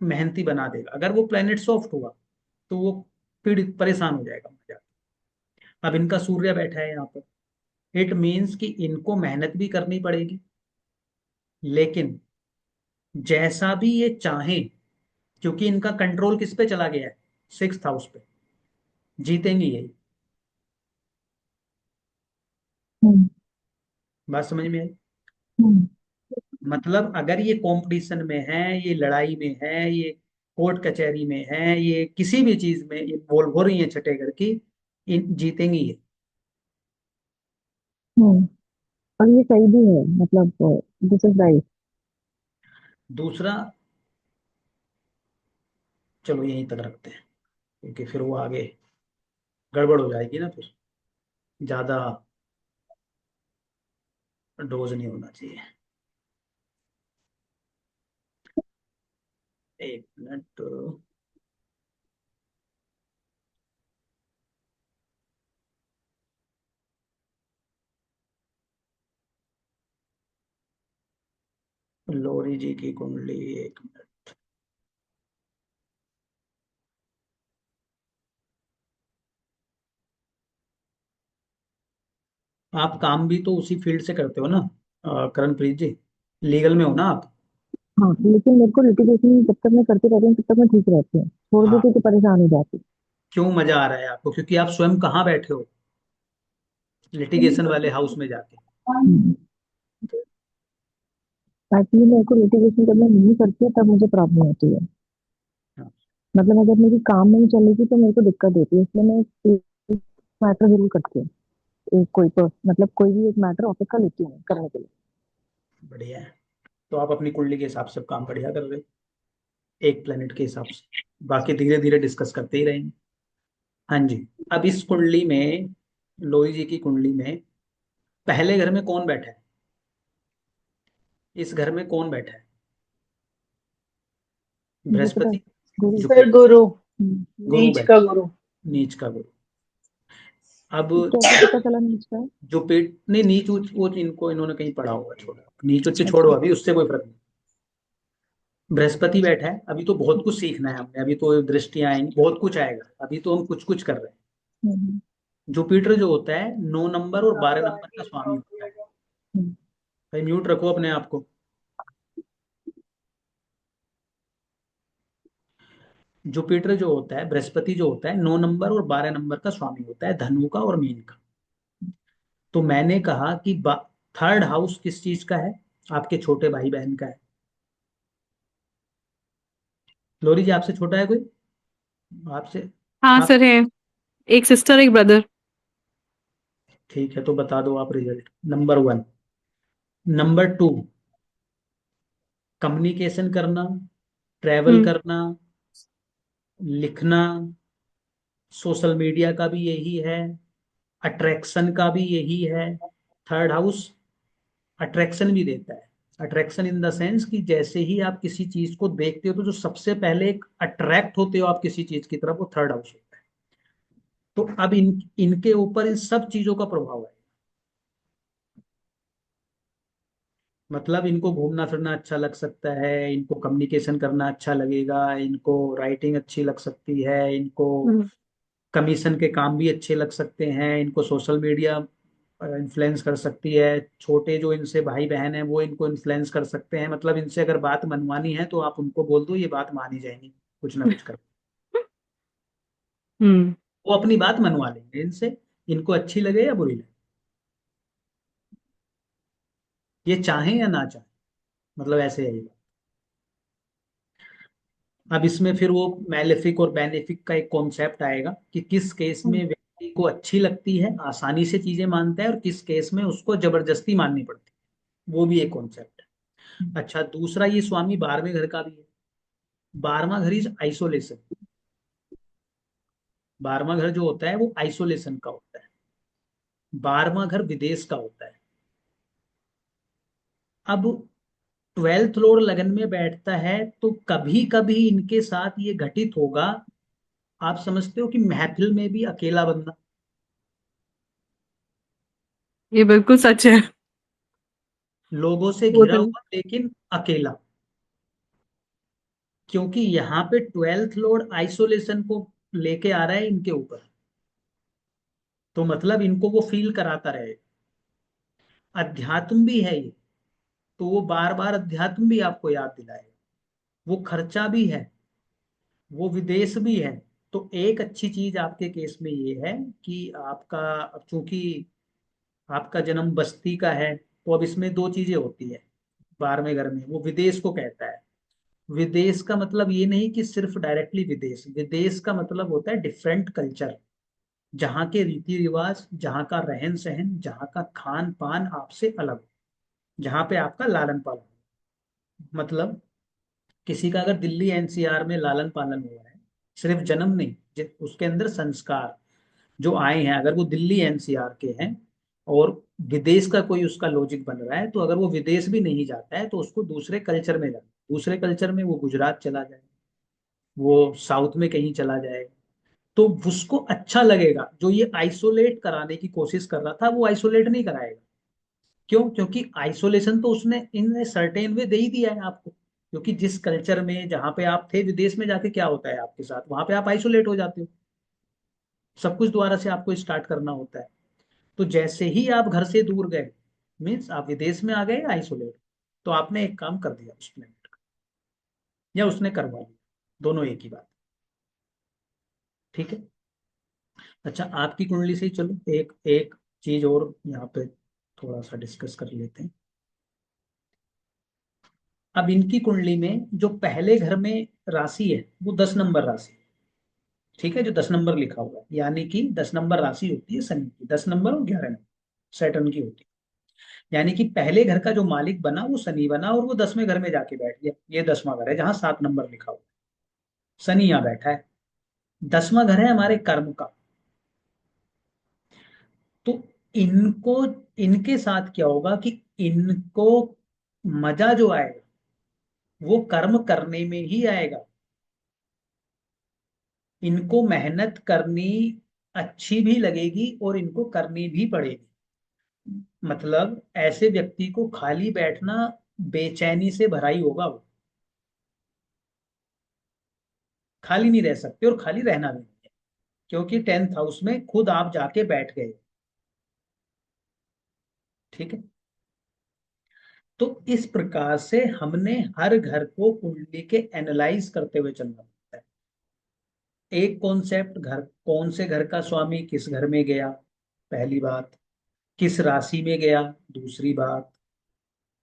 मेहनती बना देगा। अगर वो प्लेनेट सॉफ्ट हुआ तो वो पीड़ित परेशान हो जाएगा मर जाएगा। अब इनका सूर्य बैठा है यहाँ पर। इट मीन्स कि इनको मेहनत भी करनी पड़ेगी, लेकिन जैसा भी ये चाहें, क्योंकि इनका कंट्रोल किस पे चला गया है? 6th हाउस पे। जीतेंगे यही। हम्म, बात समझ में आई? हम्म, मतलब अगर ये कंपटीशन में है, ये लड़ाई में है, ये कोर्ट कचहरी में है, ये किसी भी चीज में इन्वॉल्व हो रही है छठे घर की, इन जीतेंगी ये। हम्म। और ये सही भी है, मतलब दिस इज राइट। दूसरा, चलो यहीं तक रखते हैं, क्योंकि फिर वो आगे गड़बड़ हो जाएगी ना, फिर ज्यादा डोज नहीं होना चाहिए। एक मिनट। लोरी जी की कुंडली, एक मिनट। आप काम भी तो उसी फील्ड से करते हो ना, करणप्रीत जी? लीगल में हो ना आप? हाँ, लेकिन मेरे को लिटिगेशन जब तक मैं करती रहती हूँ तब तक मैं ठीक रहती हूँ, छोड़ हाँ। देती तो परेशान हो जाती। क्यों मजा आ रहा है आपको? क्योंकि आप स्वयं कहाँ बैठे हो? लिटिगेशन वाले हाउस में जाके। एक्चुअली मेरे को लिटिगेशन जब मैं नहीं करती है तब मुझे प्रॉब्लम होती है। हाँ। मतलब अगर मेरी काम नहीं चलेगी तो मेरे को दिक्कत होती है, इसलिए मैं मैटर जरूर करती हूँ। एक कोई तो मतलब कोई भी एक मैटर ऑफिस का लेती हूँ करने के लिए। बढ़िया है। तो आप अपनी कुंडली के हिसाब से काम बढ़िया कर रहे हो, एक प्लेनेट के हिसाब से। बाकी धीरे धीरे डिस्कस करते ही रहेंगे। हाँ जी। अब इस कुंडली में, लोरी जी की कुंडली में, पहले घर में कौन बैठा है? इस घर में कौन बैठा है? जुपिटर। बृहस्पति, गुरु। सर जुपिटर, गुरु, गुरु नीच बैठा का है, गुरु। नीच का गुरु। अब कैसे पता चला नीच का है? नहीं, नीच उच वो इनको इन्होंने कहीं पढ़ा होगा, छोड़ो नीच उच्च छोड़ो, अच्छा। अभी उससे कोई फर्क नहीं। बृहस्पति बैठा है, अभी तो बहुत कुछ सीखना है हमने, अभी तो दृष्टियां आएंगी, बहुत कुछ आएगा, अभी तो हम कुछ कुछ कर रहे हैं। हम्म। जुपिटर जो होता है 9 नंबर और 12 नंबर का स्वामी होता है। हम्म। भाई म्यूट रखो अपने आप को। जुपिटर जो होता है, बृहस्पति जो होता है, 9 नंबर और 12 नंबर का स्वामी होता है, धनु का और मीन का। तो मैंने कहा कि थर्ड हाउस किस चीज का है? आपके छोटे भाई बहन का है। लोरी जी, आपसे छोटा है कोई? आपसे? हाँ आप? सर है, एक सिस्टर एक ब्रदर। ठीक है, तो बता दो आप रिजल्ट। नंबर 1। नंबर 2, कम्युनिकेशन करना, ट्रैवल हम्म। करना, लिखना, सोशल मीडिया का भी यही है, अट्रैक्शन का भी यही है। थर्ड हाउस अट्रैक्शन भी देता है। अट्रैक्शन इन द सेंस कि जैसे ही आप किसी चीज को देखते हो तो जो सबसे पहले एक अट्रैक्ट होते हो आप किसी चीज की तरफ, वो थर्ड हाउस होता है। तो अब इनके ऊपर इन सब चीजों का प्रभाव है। मतलब इनको घूमना फिरना अच्छा लग सकता है, इनको कम्युनिकेशन करना अच्छा लगेगा, इनको राइटिंग अच्छी लग सकती है, इनको हम्म। कमीशन के काम भी अच्छे लग सकते हैं, इनको सोशल मीडिया इन्फ्लुएंस कर सकती है, छोटे जो इनसे भाई बहन हैं वो इनको इन्फ्लुएंस कर सकते हैं। मतलब इनसे अगर बात मनवानी है तो आप उनको बोल दो, ये बात मानी जाएगी, कुछ ना कुछ कर। हम्म। वो अपनी बात मनवा लेंगे इनसे, इनको अच्छी लगे या बुरी लगे, ये चाहें या ना चाहें, मतलब ऐसे है ये। अब इसमें फिर वो मैलेफिक और बेनिफिक का एक कॉन्सेप्ट आएगा कि किस केस में व्यक्ति को अच्छी लगती है, आसानी से चीजें मानता है, और किस केस में उसको जबरदस्ती माननी पड़ती है, वो भी एक कॉन्सेप्ट है। अच्छा, दूसरा, ये स्वामी 12वें घर का भी है। 12वां घर इज आइसोलेशन। 12वां घर जो होता है वो आइसोलेशन का होता है। 12वां घर विदेश का होता है। अब 12th लॉर्ड लगन में बैठता है तो कभी कभी इनके साथ ये घटित होगा, आप समझते हो, कि महफिल में भी अकेला बनना। ये बिल्कुल सच है। लोगों से वो घिरा तो हुआ लेकिन अकेला। क्योंकि यहाँ पे 12th लॉर्ड आइसोलेशन को लेके आ रहा है इनके ऊपर, तो मतलब इनको वो फील कराता रहे। अध्यात्म भी है ये, तो वो बार बार अध्यात्म भी आपको याद दिलाएगा। वो खर्चा भी है, वो विदेश भी है। तो एक अच्छी चीज आपके केस में ये है कि आपका, अब चूंकि आपका जन्म बस्ती का है, तो अब इसमें दो चीजें होती है। 12वें घर में वो विदेश को कहता है। विदेश का मतलब ये नहीं कि सिर्फ डायरेक्टली विदेश, विदेश का मतलब होता है डिफरेंट कल्चर, जहाँ के रीति रिवाज, जहाँ का रहन सहन, जहाँ का खान पान आपसे अलग, जहाँ पे आपका लालन पालन। मतलब किसी का अगर दिल्ली एनसीआर में लालन पालन हुआ है, सिर्फ जन्म नहीं, उसके अंदर संस्कार जो आए हैं, अगर वो दिल्ली एनसीआर के हैं, और विदेश का कोई उसका लॉजिक बन रहा है, तो अगर वो विदेश भी नहीं जाता है तो उसको दूसरे कल्चर में जाना, दूसरे कल्चर में वो गुजरात चला जाए, वो साउथ में कहीं चला जाए, तो उसको अच्छा लगेगा। जो ये आइसोलेट कराने की कोशिश कर रहा था वो आइसोलेट नहीं कराएगा। क्यों? क्योंकि आइसोलेशन तो उसने इन सर्टेन वे दे ही दिया है आपको। क्योंकि जिस कल्चर में, जहां पे आप थे, विदेश में जाके क्या होता है आपके साथ, वहां पे आप आइसोलेट हो जाते हो, सब कुछ दोबारा से आपको स्टार्ट करना होता है। तो जैसे ही आप घर से दूर गए, मीन्स आप विदेश में आ गए आइसोलेट, तो आपने एक काम कर दिया उस प्लेनेट का, या उसने करवा लिया, दोनों एक ही बात। ठीक है। अच्छा, आपकी कुंडली से ही चलो एक एक चीज और यहाँ पे थोड़ा सा डिस्कस कर लेते हैं। अब इनकी कुंडली में जो पहले घर में राशि है वो 10 नंबर राशि है। ठीक है, जो 10 नंबर लिखा हुआ है, यानी कि 10 नंबर राशि होती है शनि की, 10 नंबर और 11 नंबर सैटर्न की होती है। यानी कि पहले घर का जो मालिक बना वो शनि बना और वो 10वें घर में जाके बैठ गया। ये 10वां घर है जहां 7 नंबर लिखा हुआ है, शनि यहाँ बैठा है। 10वां घर है हमारे कर्म का। तो इनको, इनके साथ क्या होगा कि इनको मजा जो आएगा वो कर्म करने में ही आएगा। इनको मेहनत करनी अच्छी भी लगेगी और इनको करनी भी पड़ेगी। मतलब ऐसे व्यक्ति को खाली बैठना बेचैनी से भरा ही होगा, वो खाली नहीं रह सकते और खाली रहना भी नहीं है, क्योंकि 10th हाउस में खुद आप जाके बैठ गए। ठीक है। तो इस प्रकार से हमने हर घर को कुंडली के एनालाइज करते हुए चलना पड़ता है। एक कॉन्सेप्ट, घर कौन से घर का स्वामी किस घर में गया, पहली बात। किस राशि में गया, दूसरी बात।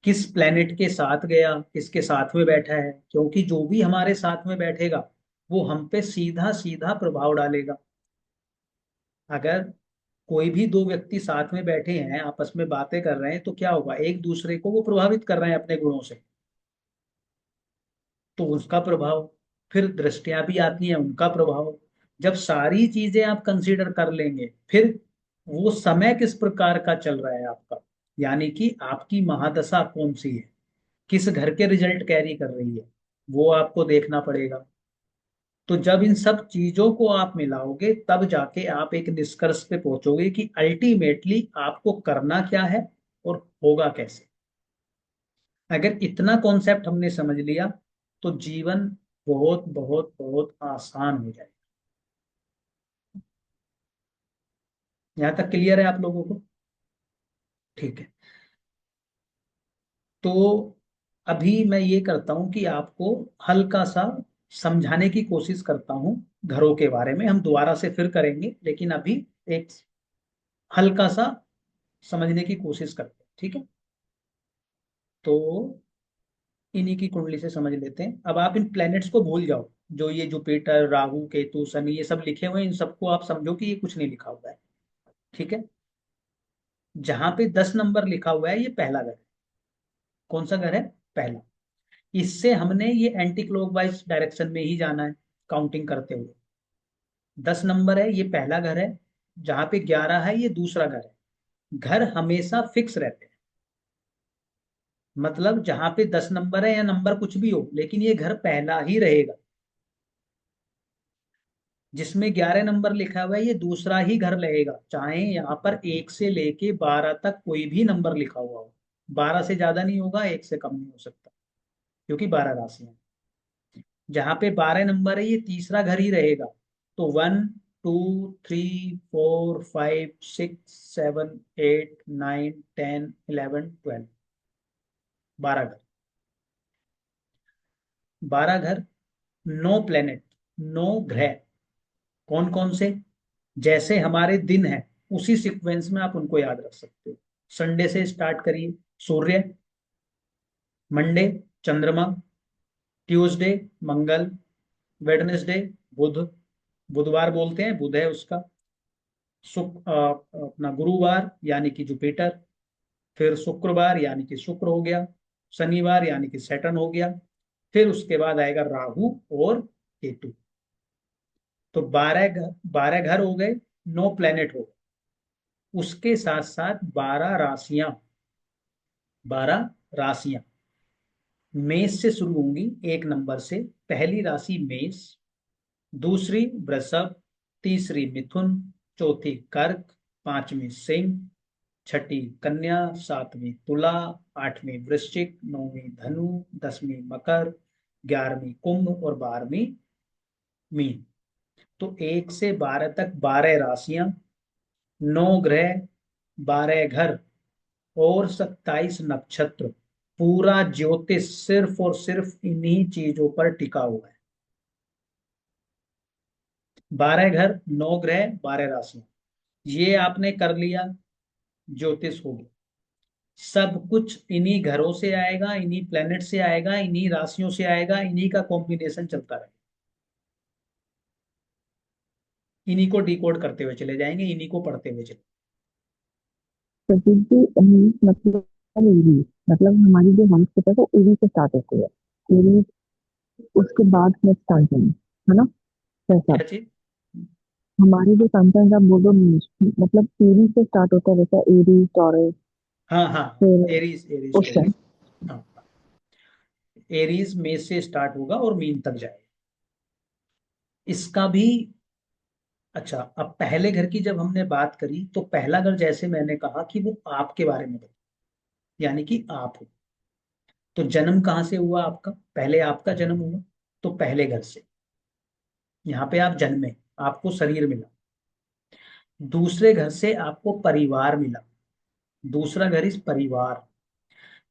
किस प्लेनेट के साथ गया, किसके साथ में बैठा है, क्योंकि जो भी हमारे साथ में बैठेगा वो हम पे सीधा सीधा प्रभाव डालेगा। अगर कोई भी दो व्यक्ति साथ में बैठे हैं, आपस में बातें कर रहे हैं, तो क्या होगा, एक दूसरे को वो प्रभावित कर रहे हैं अपने गुणों से, तो उसका प्रभाव। फिर दृष्टियां भी आती हैं, उनका प्रभाव। जब सारी चीजें आप कंसीडर कर लेंगे, फिर वो समय किस प्रकार का चल रहा है आपका, यानी कि आपकी महादशा कौन सी है, किस घर के रिजल्ट कैरी कर रही है, वो आपको देखना पड़ेगा। तो जब इन सब चीजों को आप मिलाओगे तब जाके आप एक निष्कर्ष पे पहुंचोगे कि अल्टीमेटली आपको करना क्या है और होगा कैसे। अगर इतना कॉन्सेप्ट हमने समझ लिया तो जीवन बहुत बहुत बहुत आसान हो जाएगा। यहां तक क्लियर है आप लोगों को? ठीक है। तो अभी मैं ये करता हूं कि आपको हल्का सा समझाने की कोशिश करता हूं। घरों के बारे में हम दोबारा से फिर करेंगे, लेकिन अभी एक हल्का सा समझने की कोशिश करते हैं। ठीक है। तो इन्हीं की कुंडली से समझ लेते हैं। अब आप इन प्लैनेट्स को भूल जाओ, जो ये जुपिटर राहु केतु शनि ये सब लिखे हुए हैं, इन सबको आप समझो कि ये कुछ नहीं लिखा हुआ है। ठीक है। जहां पे 10 नंबर लिखा हुआ है ये पहला घर है। कौन सा घर है? पहला। इससे हमने ये एंटी क्लॉकवाइज डायरेक्शन में ही जाना है, काउंटिंग करते हुए। 10 नंबर है, ये पहला घर है। जहां पे 11 है, ये दूसरा घर है। घर हमेशा फिक्स रहते हैं। मतलब जहां पे 10 नंबर है या नंबर कुछ भी हो, लेकिन ये घर पहला ही रहेगा। जिसमें 11 नंबर लिखा हुआ है ये दूसरा ही घर रहेगा, चाहे यहाँ पर 1 से लेके 12 तक कोई भी नंबर लिखा हुआ हो। 12 से ज्यादा नहीं होगा, 1 से कम नहीं हो सकता, क्योंकि 12 राशियां। जहां पे 12 नंबर है ये तीसरा घर ही रहेगा। तो 1 2 3 4 5 6 7 8 9 10 11 12, 12 घर। 12 घर, 9 प्लेनेट, 9 ग्रह। कौन कौन से? जैसे हमारे दिन है उसी सीक्वेंस में आप उनको याद रख सकते हो। संडे से स्टार्ट करिए, सूर्य। मंडे, चंद्रमा। ट्यूसडे, मंगल। वेडनेसडे, बुध। बुधवार बोलते हैं, बुध है उसका। अपना गुरुवार यानी कि जुपिटर। फिर शुक्रवार यानी कि शुक्र हो गया। शनिवार यानी कि सैटर्न हो गया। फिर उसके बाद आएगा राहु और केतु। तो 12 घर, 12 घर हो गए, 9 प्लेनेट हो गए। उसके साथ साथ 12 राशियां। 12 राशियां मेष से शुरू होंगी, 1 नंबर से। पहली राशि मेष, दूसरी वृषभ, तीसरी मिथुन, चौथी कर्क, पांचवी सिंह, छठी कन्या, सातवीं तुला, आठवीं वृश्चिक, नौवीं धनु, 10वीं मकर, 11वीं कुंभ और 12वीं मीन। तो 1 से 12 तक 12 राशियां, 9 ग्रह, 12 घर और 27 नक्षत्र। पूरा ज्योतिष सिर्फ और सिर्फ इन्हीं चीजों पर टिका हुआ है। 12 घर, 9 ग्रह, 12 राशियां, ये आपने कर लिया, ज्योतिष हो गया। सब कुछ इन्हीं घरों से आएगा, इन्हीं प्लेनेट से आएगा, इन्हीं राशियों से आएगा, इन्हीं का कॉम्बिनेशन चलता रहेगा। इन्हीं को डिकोड करते हुए चले जाएंगे, इन्हीं को पढ़ते हुए चले। प्रदीप जी, मतलब एरीज, मतलब हमारी जो मंथ है वो एरी से स्टार्ट होती है। एरी, उसके बाद नेक्स्ट सन साइन, है ना, वैसा। क्या चीज? हमारे जो सन साइन आप बोलो, मतलब एरी से स्टार्ट होता है, वैसा एरी, टॉरस, हाँ हाँ, फिर एरीज, एरीज ओशन। टोरस। हाँ, एरीज में से स्टार्ट होगा और मीन तक जाएगा। इसका भी, अच्छा, अब पहले घर की जब हमने बात करी तो पहला घर जैसे मैंने कहा कि वो आपके बारे में बता, यानी कि आप हो। तो जन्म कहाँ से हुआ आपका? पहले आपका जन्म हुआ, तो पहले घर से। यहाँ पे आप जन्मे, आपको शरीर मिला। दूसरे घर से आपको परिवार मिला। दूसरा घर इस परिवार।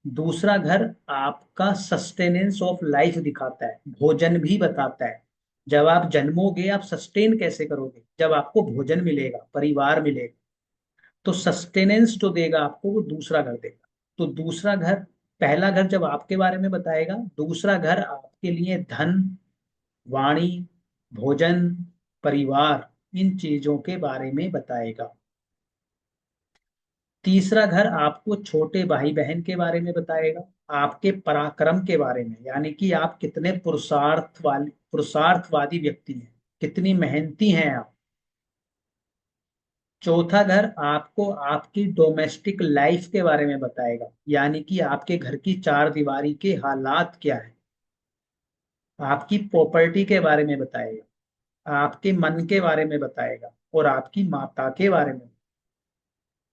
दूसरा घर आपका सस्टेनेंस ऑफ लाइफ दिखाता है, भोजन भी बताता है। जब आप जन्मोगे आप सस्टेन कैसे करोगे? जब आपको भोजन मिलेगा, परिवार मिलेगा। तो सस्टेनेंस जो देगा आपको वो दूसरा घर देगा। तो दूसरा घर, पहला घर जब आपके बारे में बताएगा, दूसरा घर आपके लिए धन, वाणी, भोजन, परिवार, इन चीजों के बारे में बताएगा। तीसरा घर आपको छोटे भाई बहन के बारे में बताएगा, आपके पराक्रम के बारे में, यानी कि आप कितने पुरुषार्थवादी व्यक्ति हैं, कितनी मेहनती हैं आप। चौथा घर आपको आपकी डोमेस्टिक लाइफ के बारे में बताएगा, यानी कि आपके घर की चार दीवारी के हालात क्या है। आपकी प्रॉपर्टी के बारे में बताएगा, आपके मन के बारे में बताएगा, और आपकी माता के बारे में।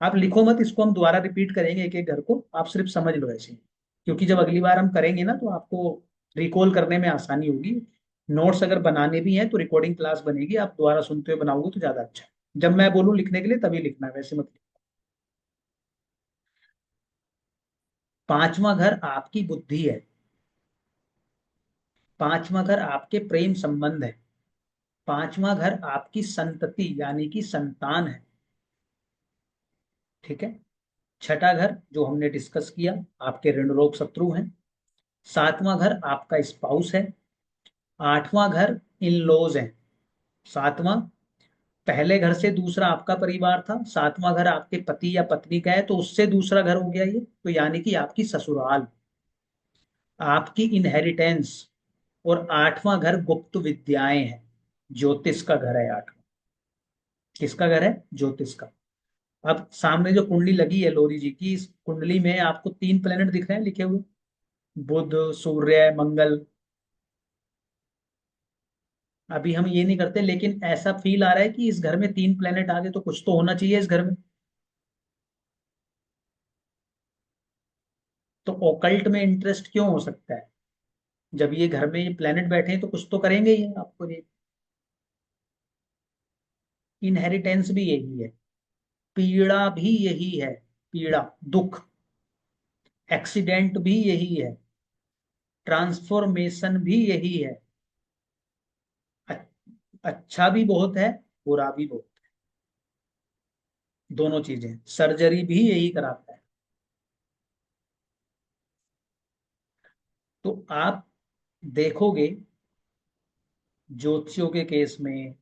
आप लिखो मत, इसको हम दोबारा रिपीट करेंगे एक एक घर को, आप सिर्फ समझ लो ऐसे ही। क्योंकि जब अगली बार हम करेंगे ना तो आपको रिकॉल करने में आसानी होगी। नोट्स अगर बनाने भी हैं तो रिकॉर्डिंग क्लास बनेगी, आप दोबारा सुनते हुए बनाओगे तो ज्यादा अच्छा है। जब मैं बोलूँ लिखने के लिए तभी लिखना है, वैसे मत लिखना। पांचवा घर आपकी बुद्धि है। पांचवा घर आपके प्रेम संबंध है। पांचवा घर आपकी संतति यानी कि संतान है। ठीक है। छठा घर जो हमने डिस्कस किया, आपके ऋण रोग शत्रु हैं। सातवां घर आपका स्पाउस है। आठवां घर इन लॉज है। सातवां, पहले घर से दूसरा आपका परिवार था, सातवां घर आपके पति या पत्नी का है, तो उससे दूसरा घर हो गया ये, तो यानी कि आपकी ससुराल, आपकी इनहेरिटेंस। और आठवां घर गुप्त विद्याएं हैं, ज्योतिष का घर है आठवां। किसका घर है? ज्योतिष का। अब सामने जो कुंडली लगी है लोरी जी की, इस कुंडली में आपको तीन प्लेनेट दिख रहे हैं लिखे हुए, बुध, सूर्य, मंगल। अभी हम ये नहीं करते, लेकिन ऐसा फील आ रहा है कि इस घर में तीन प्लेनेट आ गए तो कुछ तो होना चाहिए इस घर में। तो ओकल्ट में इंटरेस्ट क्यों हो सकता है? जब ये घर में ये प्लेनेट बैठे हैं तो कुछ तो करेंगे ही आपको ये। इनहेरिटेंस भी यही है, पीड़ा भी यही है, पीड़ा, दुख। एक्सीडेंट भी यही है, ट्रांसफॉर्मेशन भी यही है। अ- अच्छा भी बहुत है, बुरा भी बहुत। दोनों चीजें, सर्जरी भी यही कराता है। तो आप देखोगे ज्योतिषियों के केस में,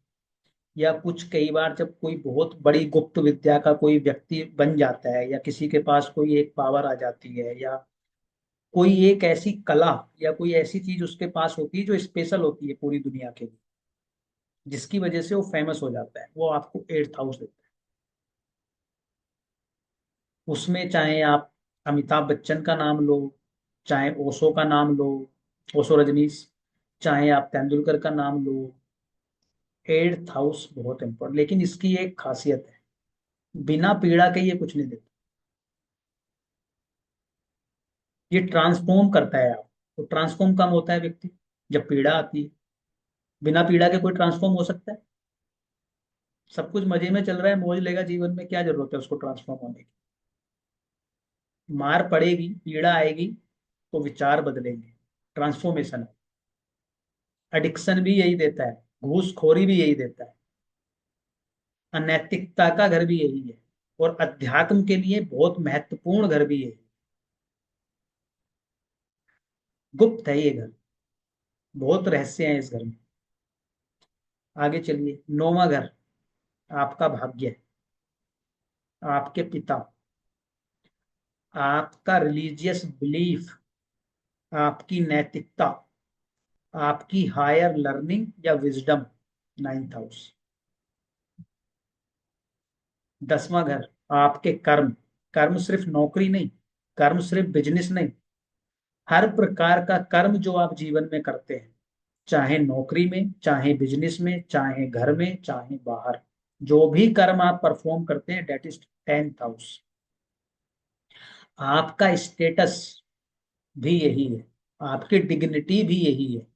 या कुछ कई बार जब कोई बहुत बड़ी गुप्त विद्या का कोई व्यक्ति बन जाता है, या किसी के पास कोई एक पावर आ जाती है, या कोई एक ऐसी कला या कोई ऐसी चीज उसके पास होती है जो स्पेशल होती है पूरी दुनिया के लिए, जिसकी वजह से वो फेमस हो जाता है, वो आपको 8th हाउस देता है। उसमें चाहे आप अमिताभ बच्चन का नाम लो, चाहे ओशो का नाम लो, ओशो रजनीश, चाहे आप तेंदुलकर का नाम लो, 8th हाउस बहुत इंपॉर्टेंट। लेकिन इसकी एक खासियत है, बिना पीड़ा के ये कुछ नहीं देता। ये ट्रांसफॉर्म करता है आप, तो ट्रांसफॉर्म कम होता है व्यक्ति जब पीड़ा आती है। बिना पीड़ा के कोई ट्रांसफॉर्म हो सकता है? सब कुछ मजे में चल रहा है, मौज लेगा जीवन में, क्या जरूरत है उसको ट्रांसफॉर्म होने की? मार पड़ेगी, पीड़ा आएगी, तो विचार बदलेंगे, ट्रांसफॉर्मेशन। एडिक्शन भी यही देता है, घूसखोरी भी यही देता है, अनैतिकता का घर भी यही है, और अध्यात्म के लिए बहुत महत्वपूर्ण घर भी यही। गुप्त है ये घर, बहुत रहस्य है इस घर में। आगे चलिए, नौवां घर आपका भाग्य है, आपके पिता। आपका रिलीजियस बिलीफ, आपकी नैतिकता, आपकी हायर लर्निंग या विजडम, 9th हाउस। 10वां घर आपके कर्म। कर्म सिर्फ नौकरी नहीं, कर्म सिर्फ बिजनेस नहीं, हर प्रकार का कर्म जो आप जीवन में करते हैं, चाहे नौकरी में, चाहे बिजनेस में, चाहे घर में, चाहे बाहर, जो भी कर्म आप परफॉर्म करते हैं, डेट इज 10th हाउस। आपका स्टेटस भी यही है, आपकी डिग्निटी भी यही है।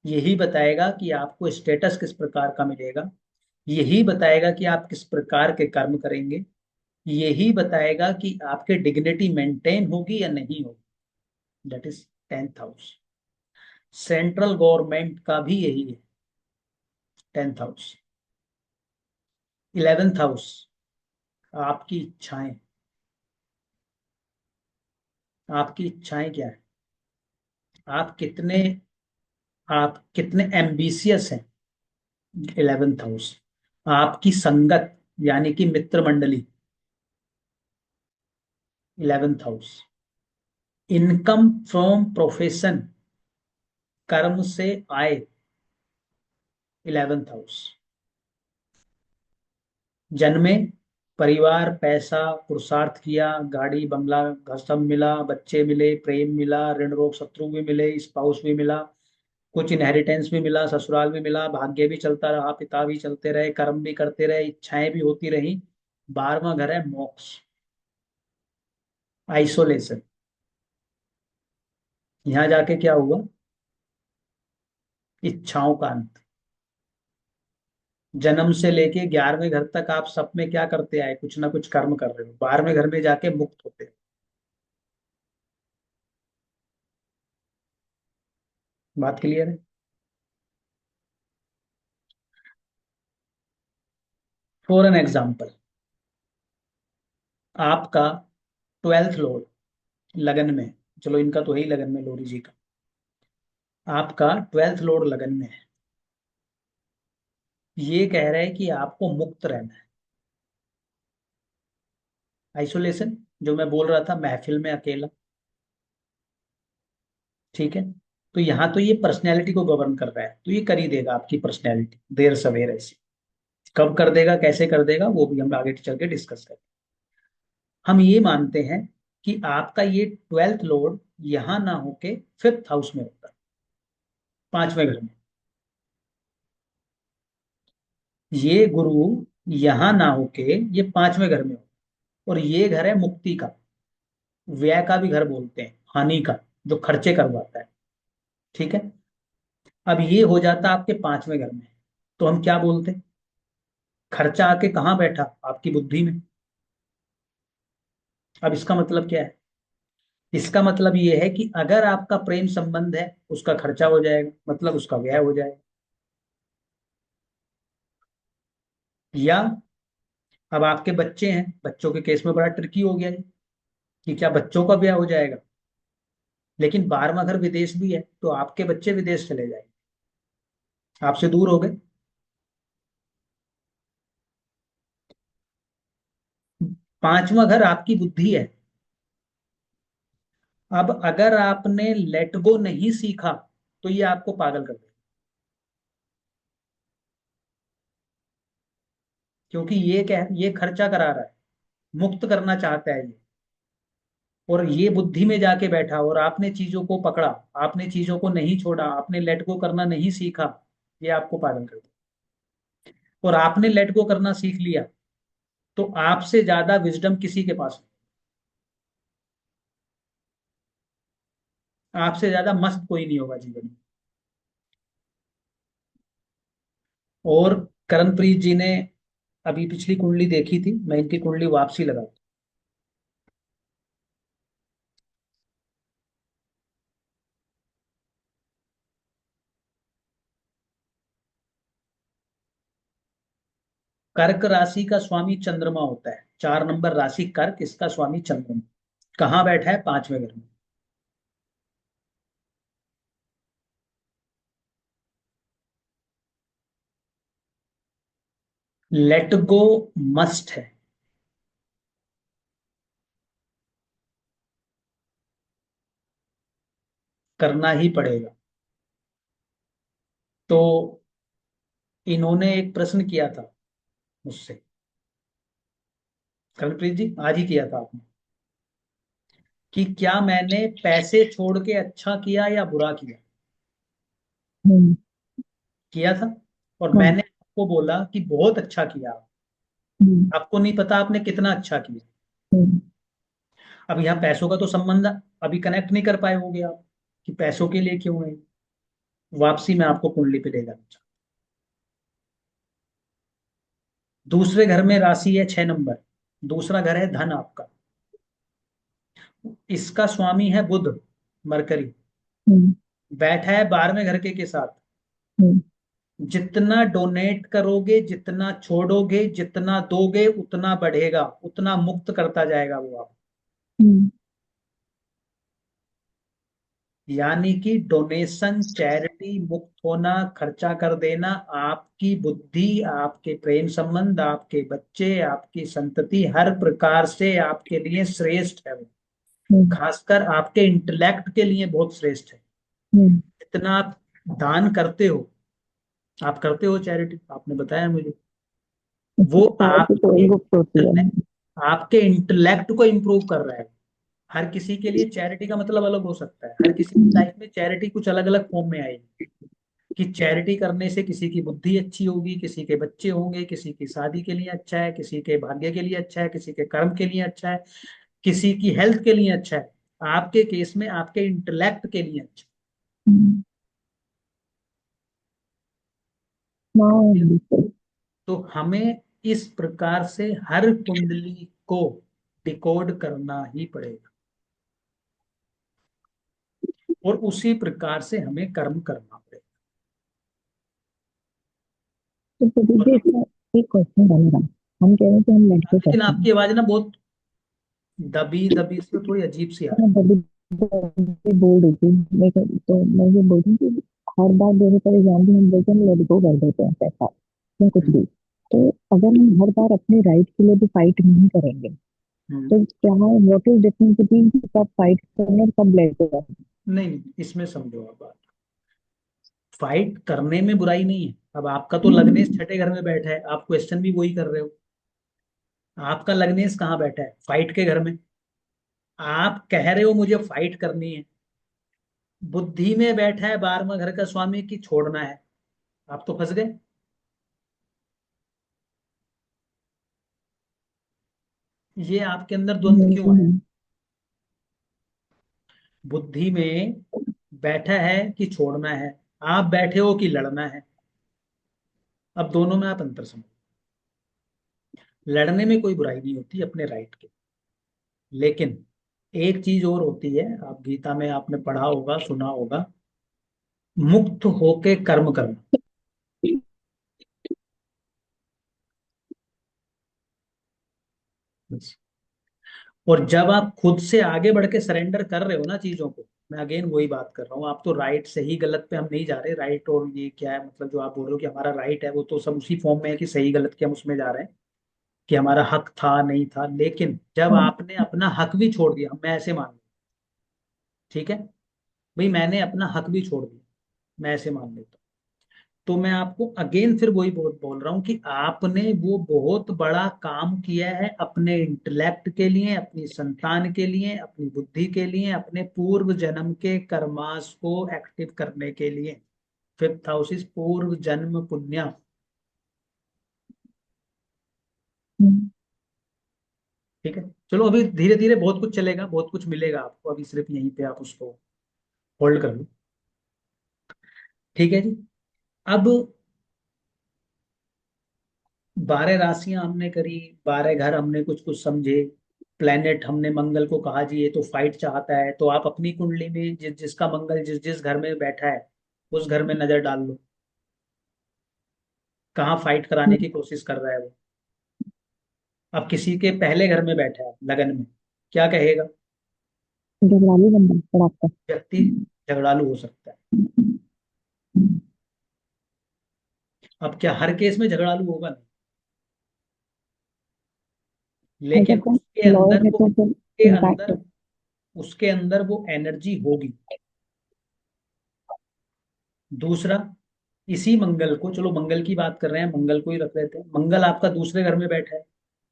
यही बताएगा कि आपको स्टेटस किस प्रकार का मिलेगा, यही बताएगा कि आप किस प्रकार के कर्म करेंगे, यही बताएगा कि आपकी डिग्निटी मेंटेन होगी या नहीं होगी। That is 10th house. Central government का भी यही है, 10th हाउस। 11th हाउस आपकी इच्छाएं। आपकी इच्छाएं क्या है, आप कितने आप कितने एम्बिशियस हैं। 11th house. आपकी संगत यानी कि मित्र मंडली, 11th house. Income from profession, कर्म से आय, 11th हाउस। जन्मे, परिवार, पैसा, पुरुषार्थ किया, गाड़ी बंगला घर सब मिला, बच्चे मिले, प्रेम मिला, ऋण रोग शत्रु भी मिले, स्पाउस भी मिला, कुछ इनहेरिटेंस भी मिला, ससुराल भी मिला, भाग्य भी चलता रहा, पिता भी चलते रहे, कर्म भी करते रहे, इच्छाएं भी होती रही। 12वां घर है मोक्ष, आइसोलेशन। यहां जाके क्या हुआ, इच्छाओं का अंत। जन्म से लेके 11वें घर तक आप सब में क्या करते आए, कुछ ना कुछ कर्म कर रहे हो, 12वें घर में जाके मुक्त होते हो। बात क्लियर है। फॉर एन एग्जाम्पल, आपका 12th लॉर्ड लगन में, चलो इनका तो है ही लगन में, लोरी जी का, आपका 12th लॉर्ड लगन में है। ये कह रहा है कि आपको मुक्त रहना है। आइसोलेशन, जो मैं बोल रहा था, महफिल में अकेला। ठीक है। तो यहाँ तो ये पर्सनैलिटी को गवर्न कर रहा है, तो ये कर ही देगा आपकी पर्सनैलिटी, देर सवेर ऐसी। कब कर देगा, कैसे कर देगा, वो भी हम आगे चल के डिस्कस करें। हम ये मानते हैं कि आपका ये 12th लॉर्ड यहां ना होके 5th हाउस में होता है, 5वें घर में। ये गुरु यहां ना होके ये 5वें घर में हो, और ये घर है मुक्ति का, व्यय का भी घर बोलते हैं, हानि का, जो खर्चे करवाता है। ठीक है। अब ये हो जाता आपके 5वें घर में, तो हम क्या बोलते, खर्चा आके कहाँ बैठा, आपकी बुद्धि में। अब इसका मतलब क्या है, इसका मतलब ये है कि अगर आपका प्रेम संबंध है, उसका खर्चा हो जाएगा, मतलब उसका व्यय हो जाएगा। या अब आपके बच्चे हैं, बच्चों के केस में बड़ा ट्रिकी हो गया है कि क्या बच्चों का व्यय हो जाएगा, लेकिन 12वां घर विदेश भी है, तो आपके बच्चे विदेश चले जाएंगे, आपसे दूर हो गए। 5वां घर आपकी बुद्धि है। अब अगर आपने लेट गो नहीं सीखा, तो ये आपको पागल कर देगा, क्योंकि ये खर्चा करा रहा है, मुक्त करना चाहता है ये, और ये बुद्धि में जाके बैठा, और आपने चीजों को पकड़ा, आपने चीजों को नहीं छोड़ा, आपने लेट गो करना नहीं सीखा, ये आपको पागल कर देगा। और आपने लेट गो करना सीख लिया, तो आपसे ज्यादा विजडम किसी के पास नहीं, आपसे ज्यादा मस्त कोई नहीं होगा जीवन में। और करणप्रीत जी ने अभी पिछली कुंडली देखी थी, मैं इनकी कुंडली वापसी लगा। कर्क राशि का स्वामी चंद्रमा होता है, 4 नंबर राशि कर्क, इसका स्वामी चंद्रमा। कहाँ बैठा है, 5वें घर में। लेट गो मस्ट है। करना ही पड़ेगा। तो इन्होंने एक प्रश्न किया था मुझसे, कविप्रीत जी, आज ही किया था आपने, कि क्या मैंने पैसे छोड़ के अच्छा किया या बुरा किया। हम्म। किया था, और हाँ। मैंने आपको बोला कि बहुत अच्छा किया। हम्म। आपको नहीं पता आपने कितना अच्छा किया। हम्म। अब यहाँ पैसों का तो संबंध अभी कनेक्ट नहीं कर पाए होगे आप, कि पैसों के लिए क्यों है। वापसी में आपको कुंडली पे ले जाना चाहिए। दूसरे घर में राशि है 6 नंबर, दूसरा घर है धन आपका। इसका स्वामी है बुध, मरकरी, हम्म। बैठा है 12वें घर के साथ। हम्म। जितना डोनेट करोगे, जितना छोड़ोगे, जितना दोगे, उतना बढ़ेगा, उतना मुक्त करता जाएगा वो आप। हम्म। यानी कि डोनेशन, चैरिटी, मुक्त होना, खर्चा कर देना, आपकी बुद्धि, आपके प्रेम संबंध, आपके बच्चे, आपकी संतति, हर प्रकार से आपके लिए श्रेष्ठ है वो। हम्म। खासकर आपके इंटेलेक्ट के लिए बहुत श्रेष्ठ है। हम्म। जितना आप दान करते हो, आप करते हो चैरिटी, आपने बताया मुझे, वो चैरिटी तो आपके गुप्त होती है। आपके इंटेलेक्ट को इम्प्रूव कर रहा है। हर किसी के लिए चैरिटी का मतलब अलग हो सकता है, हर किसी की हम्म। लाइफ में चैरिटी कुछ अलग अलग फॉर्म में आएगी। कि चैरिटी करने से किसी की बुद्धि अच्छी होगी, किसी के बच्चे होंगे, किसी की शादी के लिए अच्छा है, किसी के भाग्य के लिए अच्छा है, किसी के कर्म के लिए अच्छा है, किसी की हेल्थ के लिए अच्छा है। आपके केस में आपके इंटेलेक्ट के लिए अच्छा हम्म। हाँ, है। बिल्कुल। तो हमें इस प्रकार से हर कुंडली को डिकोड करना ही पड़ेगा, और उसी प्रकार से हमें कर्म करना पड़ेगा। तो प्रदीप जी, और इसमें एक क्वेश्चन है मेरा। हम कह रहे हैं कि हम लड़के लेकिन करते आपकी हैं। आवाज ना बहुत दबी दबी से थोड़ी अजीब सी आ रही मैं बड़ी बड़ी बोल रही थी। मैं तो मैं ये बोल रही हूँ कि हर बार देने पर एग्जाम भी हम बोलते हैं, हम लड़कों कर देते हैं पैसा या है। कुछ भी। तो अगर हम हर बार अपने राइट के लिए भी फाइट नहीं करेंगे, हम्म। तो क्या व्हाट इज डिफरेंस बिटवीन कब फाइट करना और कब लड़के करना? नहीं नहीं, इसमें समझो आप बात, फाइट करने में बुराई नहीं है। अब आपका तो लग्नेश हम्म। छठे घर में बैठा है, आप क्वेश्चन भी वही कर रहे हो। आपका लग्नेश कहाँ बैठा है? फाइट के घर में। आप कह रहे हो मुझे फाइट करनी है, बुद्धि में बैठा है 12वां घर का स्वामी की छोड़ना है। आप तो फंस गए। ये आपके अंदर द्वंद्व क्यों है? हम्म। बुद्धि में बैठा है कि छोड़ना है, आप बैठे हो कि लड़ना है। अब दोनों में आप अंतर समझो। लड़ने में कोई बुराई नहीं होती अपने राइट के, लेकिन एक चीज और होती है, आप गीता में आपने पढ़ा होगा, सुना होगा, मुक्त होके कर्म करना। बस। और जब आप खुद से आगे बढ़ के सरेंडर कर रहे हो ना चीजों को, मैं अगेन वही बात कर रहा हूँ, आप तो राइट सही गलत पे हम नहीं जा रहे। राइट और ये क्या है, मतलब जो आप बोल रहे हो कि हमारा राइट है, वो तो सब उसी फॉर्म में है कि सही गलत के हम उसमें जा रहे हैं, कि हमारा हक था नहीं था। लेकिन जब आपने अपना हक भी छोड़ दिया, मैं ऐसे मान लूं, ठीक है भाई, मैंने अपना हक भी छोड़ दिया, मैं ऐसे मान लेता हूँ, तो मैं आपको अगेन फिर वही बोल रहा हूँ कि आपने वो बहुत बड़ा काम किया है अपने इंटेलेक्ट के लिए, अपनी संतान के लिए, अपनी बुद्धि के लिए, अपने पूर्व जन्म के कर्मास को एक्टिव करने के लिए। फिफ्थ हाउस इज पूर्व जन्म पुण्य। हम्म। ठीक है, चलो अभी धीरे धीरे बहुत कुछ चलेगा, बहुत कुछ मिलेगा आपको, अभी सिर्फ यहीं पे आप उसको होल्ड कर लो। ठीक है जी। अब 12 राशियां हमने करी, 12 घर हमने कुछ कुछ समझे, प्लेनेट हमने मंगल को कहा जी ये तो फाइट चाहता है, तो आप अपनी कुंडली में जिस जिसका मंगल जिस जिस घर में बैठा है, उस घर में नजर डाल लो, कहाँ फाइट कराने की कोशिश कर रहा है वो। अब किसी के पहले घर में बैठा है लगन में, क्या कहेगा? घबराली बंदा पर आपका। व्यक्ति झगड़ालू हो सकता है। अब क्या हर केस में झगड़ालू होगा? नहीं, अगर लेकिन कोई लॉयर है तो फिर उसके इम्पैक्ट। अंदर उसके अंदर वो एनर्जी होगी। दूसरा, इसी मंगल को, चलो मंगल की बात कर रहे हैं, मंगल को ही रख लेते हैं, मंगल आपका दूसरे घर में बैठा है।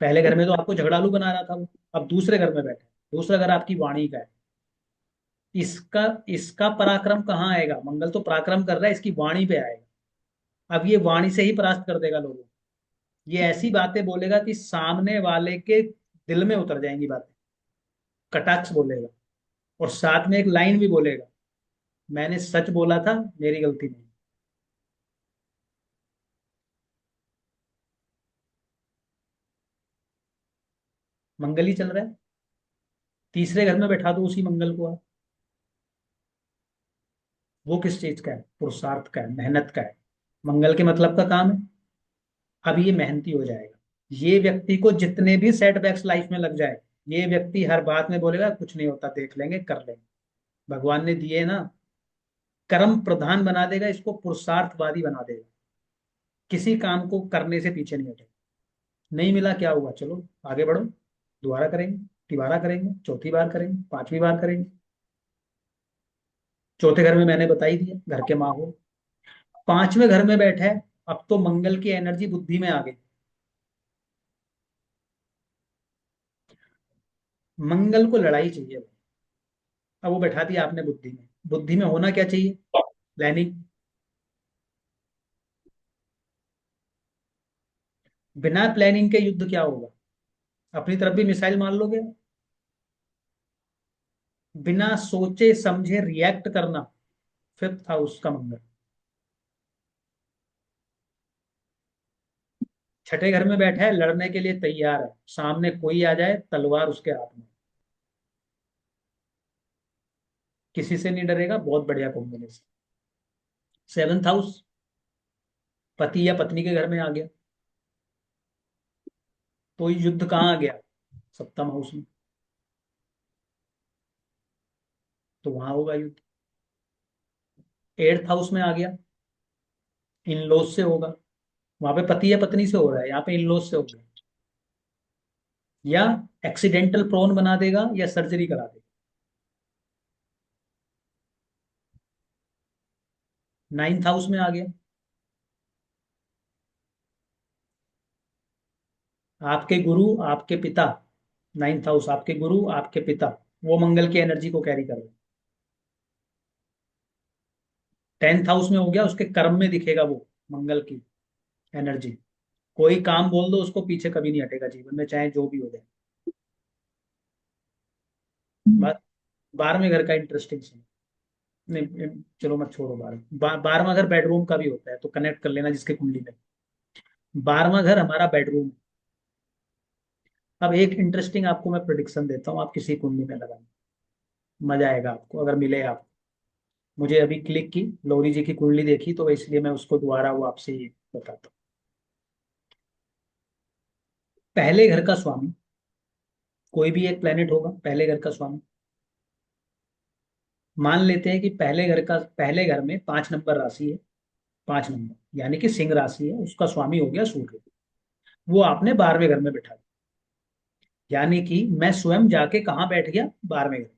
पहले घर में तो आपको झगड़ालू बना रहा था वो, अब दूसरे घर में बैठा है। दूसरा घर आपकी वाणी का है। इसका इसका पराक्रम कहाँ आएगा? मंगल तो पराक्रम कर रहा है, इसकी वाणी पे आएगा। अब ये वाणी से ही परास्त कर देगा लोगों को। ये ऐसी बातें बोलेगा कि सामने वाले के दिल में उतर जाएंगी बातें। कटाक्ष बोलेगा, और साथ में एक लाइन भी बोलेगा, मैंने सच बोला था, मेरी गलती नहीं। मंगल ही चल रहा है। तीसरे घर में बैठा दो उसी मंगल को आप, वो किस चीज का है? पुरुषार्थ का है, मेहनत का है। मंगल के मतलब का काम है। अब ये मेहनती हो जाएगा। ये व्यक्ति को जितने भी सेटबैक्स लाइफ में लग जाए, ये व्यक्ति हर बात में बोलेगा कुछ नहीं होता, देख लेंगे, कर लेंगे। भगवान ने दिए ना, कर्म प्रधान बना देगा इसको, पुरुषार्थवादी बना देगा। किसी काम को करने से पीछे नहीं हटेगा। नहीं मिला, क्या हुआ, चलो आगे बढ़ो, दोबारा करेंगे, तिबारा करेंगे, चौथी बार करेंगे, पांचवी बार करेंगे। चौथे घर में मैंने बता ही दिया, घर के माहौल। पांचवें घर में बैठा है, अब तो मंगल की एनर्जी बुद्धि में आ गई। मंगल को लड़ाई चाहिए भाई। अब वो बैठा दिया आपने बुद्धि में। बुद्धि में होना क्या चाहिए? प्लानिंग। बिना प्लानिंग के युद्ध क्या होगा? अपनी तरफ भी मिसाइल मार लोगे। बिना सोचे समझे रिएक्ट करना, फिफ्थ हाउस का मंगल। छठे घर में बैठा है, लड़ने के लिए तैयार है, सामने कोई आ जाए तलवार उसके हाथ में, किसी से नहीं डरेगा। बहुत बढ़िया कॉम्बिनेशन। सेवंथ हाउस पति या पत्नी के घर में आ गया, तो युद्ध कहाँ आ गया? सप्तम हाउस में, तो वहां होगा युद्ध। एट्थ हाउस में आ गया, इन लॉज से होगा। वहां पे पति या पत्नी से हो रहा है, यहाँ पे इन लॉज से हो गया। या एक्सीडेंटल प्रोन बना देगा या सर्जरी करा देगा। नाइन्थ हाउस में आ गया, आपके गुरु, आपके पिता। नाइन्थ हाउस आपके गुरु, आपके पिता, वो मंगल की एनर्जी को कैरी कर रहे हैं। टेंथ हाउस में हो गया, उसके कर्म में दिखेगा वो मंगल की एनर्जी। कोई काम बोल दो उसको, पीछे कभी नहीं हटेगा जीवन में, चाहे जो भी हो जाए। बात 12वें घर का इंटरेस्टिंग है। नहीं, चलो मत छोड़ो। 12वां घर बेडरूम का भी होता है, तो कनेक्ट कर लेना जिसके कुंडली में। 12वां घर हमारा बेडरूम। अब एक इंटरेस्टिंग आपको मैं प्रिडिक्शन देता हूँ, आप किसी कुंडली में लगाना, मजा आएगा आपको अगर मिले आप। मुझे अभी क्लिक की, लौरी जी की कुंडली देखी, तो इसलिए मैं उसको दोबारा वो आपसे ये बताता हूँ। पहले घर का स्वामी, कोई भी एक प्लेनेट होगा पहले घर का स्वामी। मान लेते हैं कि पहले घर में 5 नंबर राशि है। 5 नंबर यानी कि सिंह राशि है, उसका स्वामी हो गया सूर्य। वो आपने 12वें घर में बैठा दिया। यानी कि मैं स्वयं जाके कहाँ बैठ गया? 12वें घर।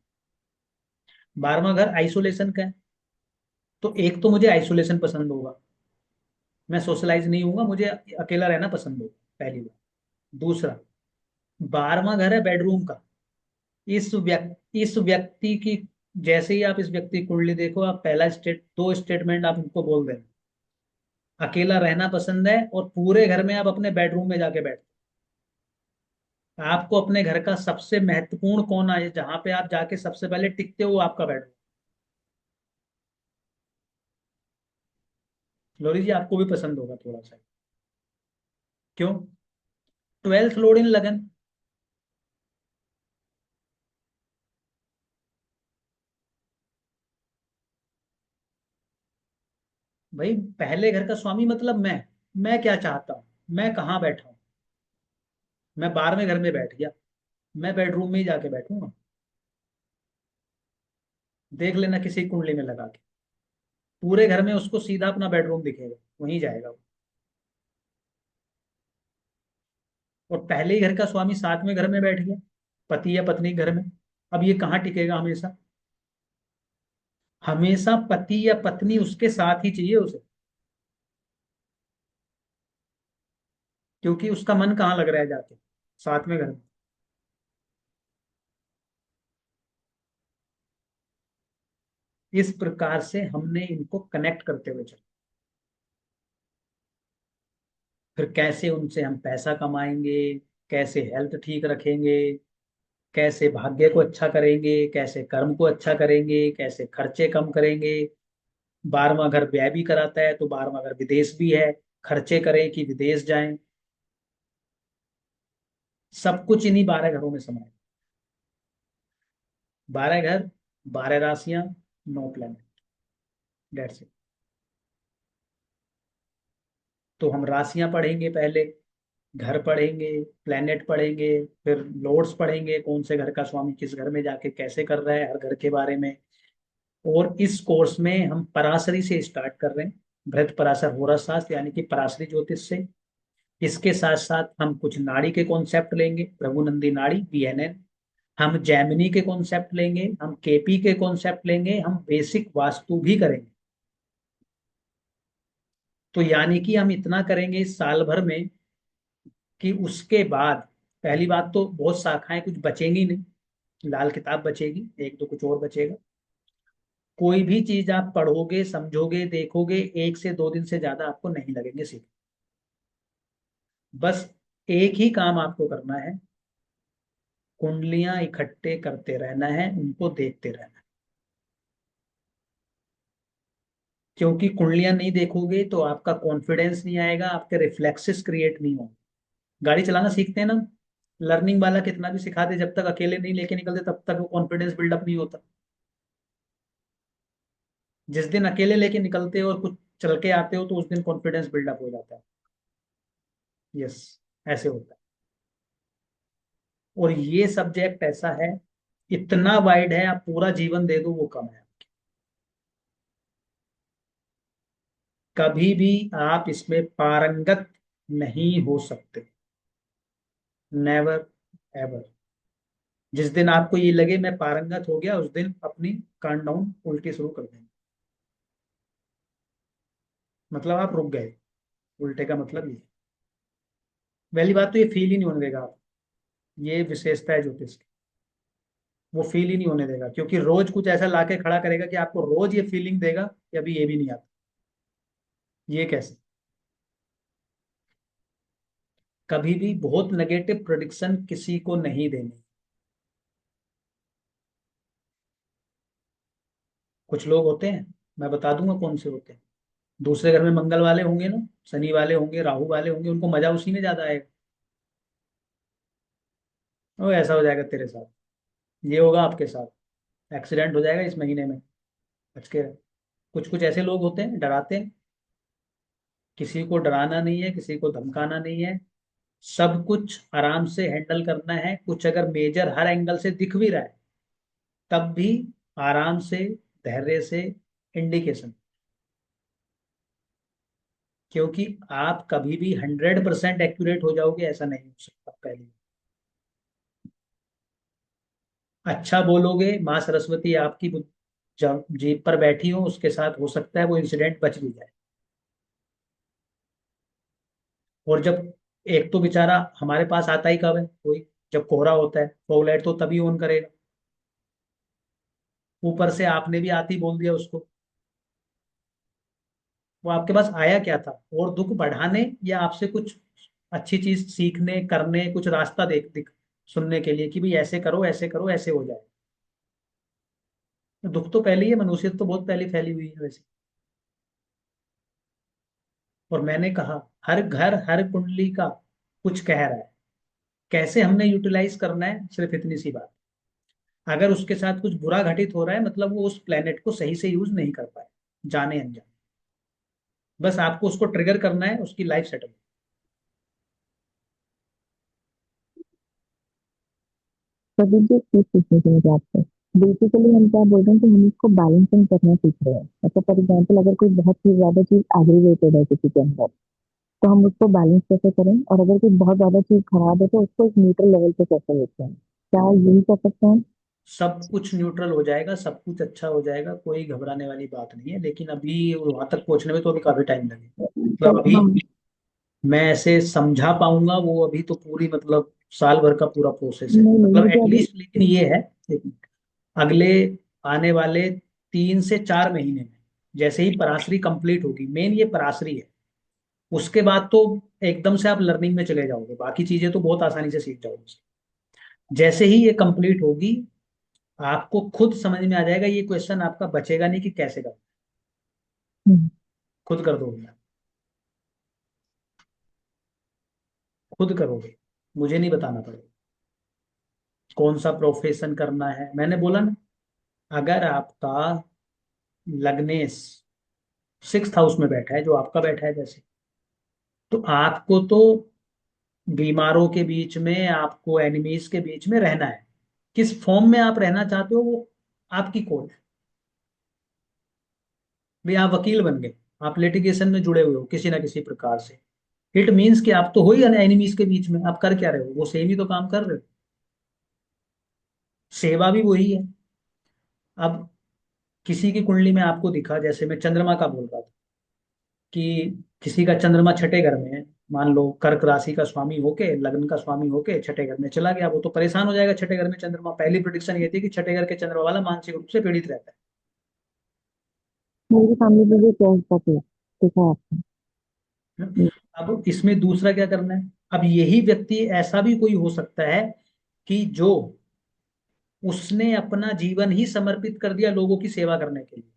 12वां घर आइसोलेशन का है, तो एक तो मुझे आइसोलेशन पसंद होगा, मैं सोशलाइज नहीं हूंगा, मुझे अकेला रहना पसंद होगा, पहली बात। दूसरा, 12वां घर है बेडरूम का। इस व्यक्ति की, जैसे ही आप इस व्यक्ति की कुंडली देखो, आप पहला दो स्टेटमेंट आप उनको बोल देना, अकेला रहना पसंद है, और पूरे घर में आप अपने बेडरूम में जाके बैठ। आपको अपने घर का सबसे महत्वपूर्ण कोना है, जहां पे आप जाके सबसे पहले टिकते हो, वो आपका बेडरूम। लोरी जी आपको भी पसंद होगा थोड़ा सा। क्यों? 12th लॉर्ड इन लगन। भाई पहले घर का स्वामी मतलब मैं क्या चाहता हूँ, मैं कहाँ बैठा हूँ? मैं 12वें घर में बैठ गया, मैं बेडरूम में ही जाके बैठूंगा। देख लेना किसी कुंडली में लगा के, पूरे घर में उसको सीधा अपना बेडरूम दिखेगा, वहीं जाएगा वो। और पहले ही घर का स्वामी 7वें घर में बैठ गया, पति या पत्नी के घर में। अब ये कहाँ टिकेगा हमेशा? हमेशा पति या पत्नी उसके साथ ही चाहिए उसे, क्योंकि उसका मन कहाँ लग रहा है जाके, साथ में घर में। इस प्रकार से हमने इनको कनेक्ट करते हुए चला। फिर कैसे उनसे हम पैसा कमाएंगे, कैसे हेल्थ ठीक रखेंगे, कैसे भाग्य को अच्छा करेंगे, कैसे कर्म को अच्छा करेंगे, कैसे खर्चे कम करेंगे। 12वां घर व्यय भी कराता है, तो 12वां घर विदेश भी है, खर्चे करें कि विदेश जाएं, सब कुछ इन्हीं 12 घरों में समाये। 12 घर, 12 राशियां, 9 प्लैनेट, डेट्स इट। तो हम राशियां पढ़ेंगे पहले, घर पढ़ेंगे, प्लैनेट पढ़ेंगे, फिर लॉर्ड्स पढ़ेंगे, कौन से घर का स्वामी किस घर में जाके कैसे कर रहा है, हर घर के बारे में। और इस कोर्स में हम पराशरी से स्टार्ट कर रहे हैं, बृहद पराशर होरा शास्त्र यानी कि पराशरी ज्योतिष से। इसके साथ साथ हम कुछ नाड़ी के कॉन्सेप्ट लेंगे, प्रभुनंदी नाड़ी, बीएनएन। हम जैमिनी के कॉन्सेप्ट लेंगे, हम केपी के कॉन्सेप्ट लेंगे, हम बेसिक वास्तु भी करेंगे। तो यानी कि हम इतना करेंगे इस साल भर में कि उसके बाद, पहली बात तो बहुत शाखाएं कुछ बचेंगी नहीं, लाल किताब बचेगी, एक दो कुछ और बचेगा। कोई भी चीज आप पढ़ोगे, समझोगे, देखोगे, 1 से 2 दिन से ज्यादा आपको नहीं लगेंगे सीख। बस एक ही काम आपको करना है, कुंडलियां इकट्ठे करते रहना है, उनको देखते रहना है। क्योंकि कुंडलियां नहीं देखोगे तो आपका कॉन्फिडेंस नहीं आएगा, आपके रिफ्लेक्सेस क्रिएट नहीं होंगे। गाड़ी चलाना सीखते हैं ना, लर्निंग वाला कितना भी सिखा दे, जब तक अकेले नहीं लेके निकलते तब तक वो कॉन्फिडेंस बिल्डअप नहीं होता। जिस दिन अकेले लेके निकलते हो और कुछ चल के आते हो तो उस दिन कॉन्फिडेंस बिल्डअप हो जाता है। यस, ऐसे होता है। और ये सब्जेक्ट ऐसा है, इतना वाइड है, आप पूरा जीवन दे दो वो कम है। कभी भी आप इसमें पारंगत नहीं हो सकते, नेवर एवर। जिस दिन आपको ये लगे मैं पारंगत हो गया, उस दिन अपनी काउंटडाउन उल्टी शुरू कर देंगे, मतलब आप रुक गए। उल्टे का मतलब ये, पहली बात तो ये फील ही नहीं होने देगा आप, ये विशेषता है ज्योतिष की। वो फील ही नहीं होने देगा, क्योंकि रोज कुछ ऐसा लाके खड़ा करेगा कि आपको रोज ये फीलिंग देगा कि अभी ये भी नहीं आता। ये कैसे? कभी भी बहुत नेगेटिव प्रोडिक्शन किसी को नहीं देनी। कुछ लोग होते हैं, मैं बता दूंगा कौन से होते हैं, दूसरे घर में मंगल वाले होंगे ना, शनि वाले होंगे, राहु वाले होंगे, उनको मजा उसी में ज्यादा आएगा। ओ ऐसा हो जाएगा तेरे साथ, ये होगा आपके साथ, एक्सीडेंट हो जाएगा इस महीने में, बच के रहे। कुछ कुछ ऐसे लोग होते हैं, डराते हैं। किसी को डराना नहीं है, किसी को धमकाना नहीं है, सब कुछ आराम से हैंडल करना है। कुछ अगर मेजर हर एंगल से दिख भी रहा है तब भी आराम से, धैर्य से इंडिकेशन। क्योंकि आप कभी भी 100% एक्यूरेट हो जाओगे ऐसा नहीं हो सकता। पहले अच्छा बोलोगे, माँ सरस्वती आपकी जीप पर बैठी हो, उसके साथ हो सकता है वो इंसिडेंट बच भी जाए। और जब, एक तो बेचारा हमारे पास आता ही कब है कोई, जब कोहरा होता है, फॉग लाइट तो तभी ऑन करेगा। ऊपर से आपने भी आती बोल दिया उसको, वो आपके पास आया क्या था, और दुख बढ़ाने या आपसे कुछ अच्छी चीज सीखने, करने, कुछ रास्ता देख दिख सुनने के लिए कि भाई ऐसे करो, ऐसे करो, ऐसे हो जाए। दुख तो पहले ही है, मनुष्यत तो बहुत पहले फैली हुई है वैसे। और मैंने कहा, हर घर हर कुंडली का कुछ कह रहा है, कैसे हमने यूटिलाइज करना है, सिर्फ इतनी सी बात। अगर उसके साथ कुछ बुरा घटित हो रहा है, मतलब वो उस प्लेनेट को सही से यूज नहीं कर पाए, जाने अनजाने। बस आपको उसको ट्रिगर करना है, उसकी लाइफ सेटल। प्रदीप जी, एक चीज पूछनी थी मुझे आपसे। बेसिकली हम क्या बोल रहे हैं कि हम इसको बैलेंसिंग करना सीख रहे हैं। मतलब फॉर एग्जाम्पल, अगर कोई बहुत ही ज्यादा चीज एग्रीवेटेड है किसी के अंदर, तो हम उसको बैलेंस कैसे करें, और अगर कोई बहुत ज्यादा चीज खराब है तो उसको एक न्यूट्रल लेवल पे कैसे लेते हैं, क्या यही कर सकते हैं? सब कुछ न्यूट्रल हो जाएगा, सब कुछ अच्छा हो जाएगा, कोई घबराने वाली बात नहीं है। लेकिन अभी वहां तक पहुंचने में तो अभी काफी टाइम लगेगा। मतलब तब अभी हम मैं ऐसे समझा पाऊंगा वो, अभी तो पूरी मतलब साल भर का पूरा प्रोसेस है नहीं नहीं मतलब मुझे अभी एटलीस्ट। लेकिन ये है, एक मिनट, अगले आने वाले 3 से 4 महीने में जैसे ही पराशरी कंप्लीट होगी, मेन ये पराशरी है, उसके बाद तो एकदम से आप लर्निंग में चले जाओगे, बाकी चीजें तो बहुत आसानी से सीख जाओगे। जैसे ही ये कंप्लीट होगी, आपको खुद समझ में आ जाएगा, ये क्वेश्चन आपका बचेगा नहीं कि कैसे कर, हम्म, खुद कर दोगे आप, खुद करोगे, मुझे नहीं बताना पड़ेगा कौन सा प्रोफेशन करना है। मैंने बोला ना, अगर आपका लग्नेश 6th हाउस में बैठा है, जो आपका बैठा है जैसे, तो आपको तो बीमारों के बीच में, आपको एनिमीज के बीच में रहना है। किस फॉर्म में आप रहना चाहते हो वो आपकी कॉल है। भाई आप वकील बन गए, आप लिटिगेशन में जुड़े हुए हो किसी ना किसी प्रकार से, इट मीन्स कि आप तो हो ही एनिमीज के बीच में, आप कर क्या रहे हो, वो सेम ही तो काम कर रहे हो, सेवा भी वही है। अब किसी की कुंडली में आपको दिखा, जैसे मैं चंद्रमा का बोल रहा था, कि किसी का चंद्रमा छठे घर में है, मान लो कर्क राशि का स्वामी होके, लग्न का स्वामी होके छठे घर में चला गया, वो तो परेशान हो जाएगा। छठे घर में चंद्रमा, पहली प्रिडिक्शन ये थी कि छठे घर के चंद्रमा वाला मानसिक रूप से पीड़ित रहता मेरी फैमिली में भी क्या होता है देखा है आपने। है। अब इसमें दूसरा क्या करना है, अब यही व्यक्ति ऐसा भी कोई हो सकता है कि जो उसने अपना जीवन ही समर्पित कर दिया लोगों की सेवा करने के लिए।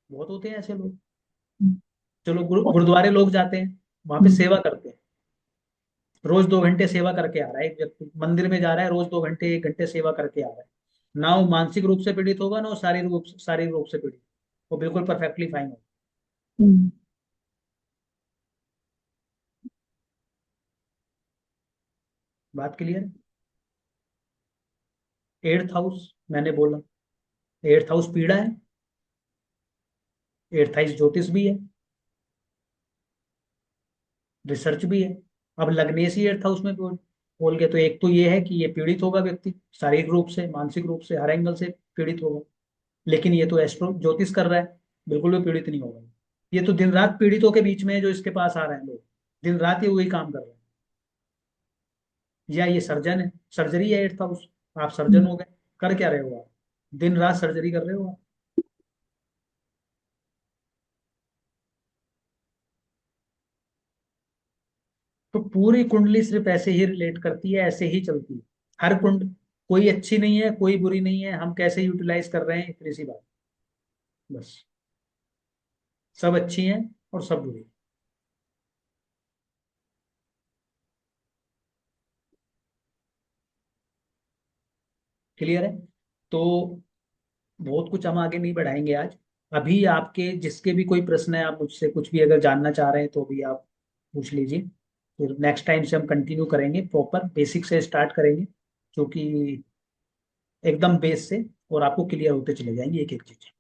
बहुत होते हैं ऐसे लोग। हम्म, चलो गुरुद्वारे लोग जाते हैं, वहां पे हम्म, सेवा करते हैं, रोज 2 घंटे सेवा करके आ रहा है। एक व्यक्ति मंदिर में जा रहा है, रोज 2 घंटे 1 घंटे सेवा करके आ रहा है, ना वो मानसिक रूप से पीड़ित होगा, ना वो शारीरिक रूप से पीड़ित, वो बिल्कुल परफेक्टली फाइन होगा। हम्म, बात क्लियर है। 8th हाउस मैंने बोला, 8th हाउस पीड़ा है, 8th हाउस ज्योतिष भी है, रिसर्च भी है। अब लग्नेश ही 8th हाउस में बोल गए, तो एक तो ये है कि ये पीड़ित होगा व्यक्ति, शारीरिक रूप से, मानसिक रूप से, हर एंगल से पीड़ित होगा। लेकिन ये तो एस्ट्रो ज्योतिष कर रहा है, बिल्कुल भी पीड़ित नहीं होगा। ये तो दिन रात पीड़ितों के बीच में है, जो इसके पास आ रहे हैं लोग, दिन रात ये वही काम कर रहे हैं। या ये सर्जन है, सर्जरी है 8th हाउस, आप सर्जन हम्म। हो गए, कर क्या रहे हो आप, दिन रात सर्जरी कर रहे हो आप। तो पूरी कुंडली सिर्फ ऐसे ही रिलेट करती है, ऐसे ही चलती है। हर कुंड, कोई अच्छी नहीं है, कोई बुरी नहीं है, हम कैसे यूटिलाइज कर रहे हैं, इतनी सी बात, बस। सब अच्छी हैं और सब बुरी। क्लियर है। तो बहुत कुछ हम आगे नहीं बढ़ाएंगे आज। अभी आपके जिसके भी कोई प्रश्न है, आप मुझसे कुछ भी अगर जानना चाह रहे हैं तो भी आप पूछ लीजिए। फिर नेक्स्ट टाइम से हम कंटिन्यू करेंगे, प्रॉपर बेसिक से स्टार्ट करेंगे, क्योंकि एकदम बेस से, और आपको क्लियर होते चले जाएंगे एक एक चीज।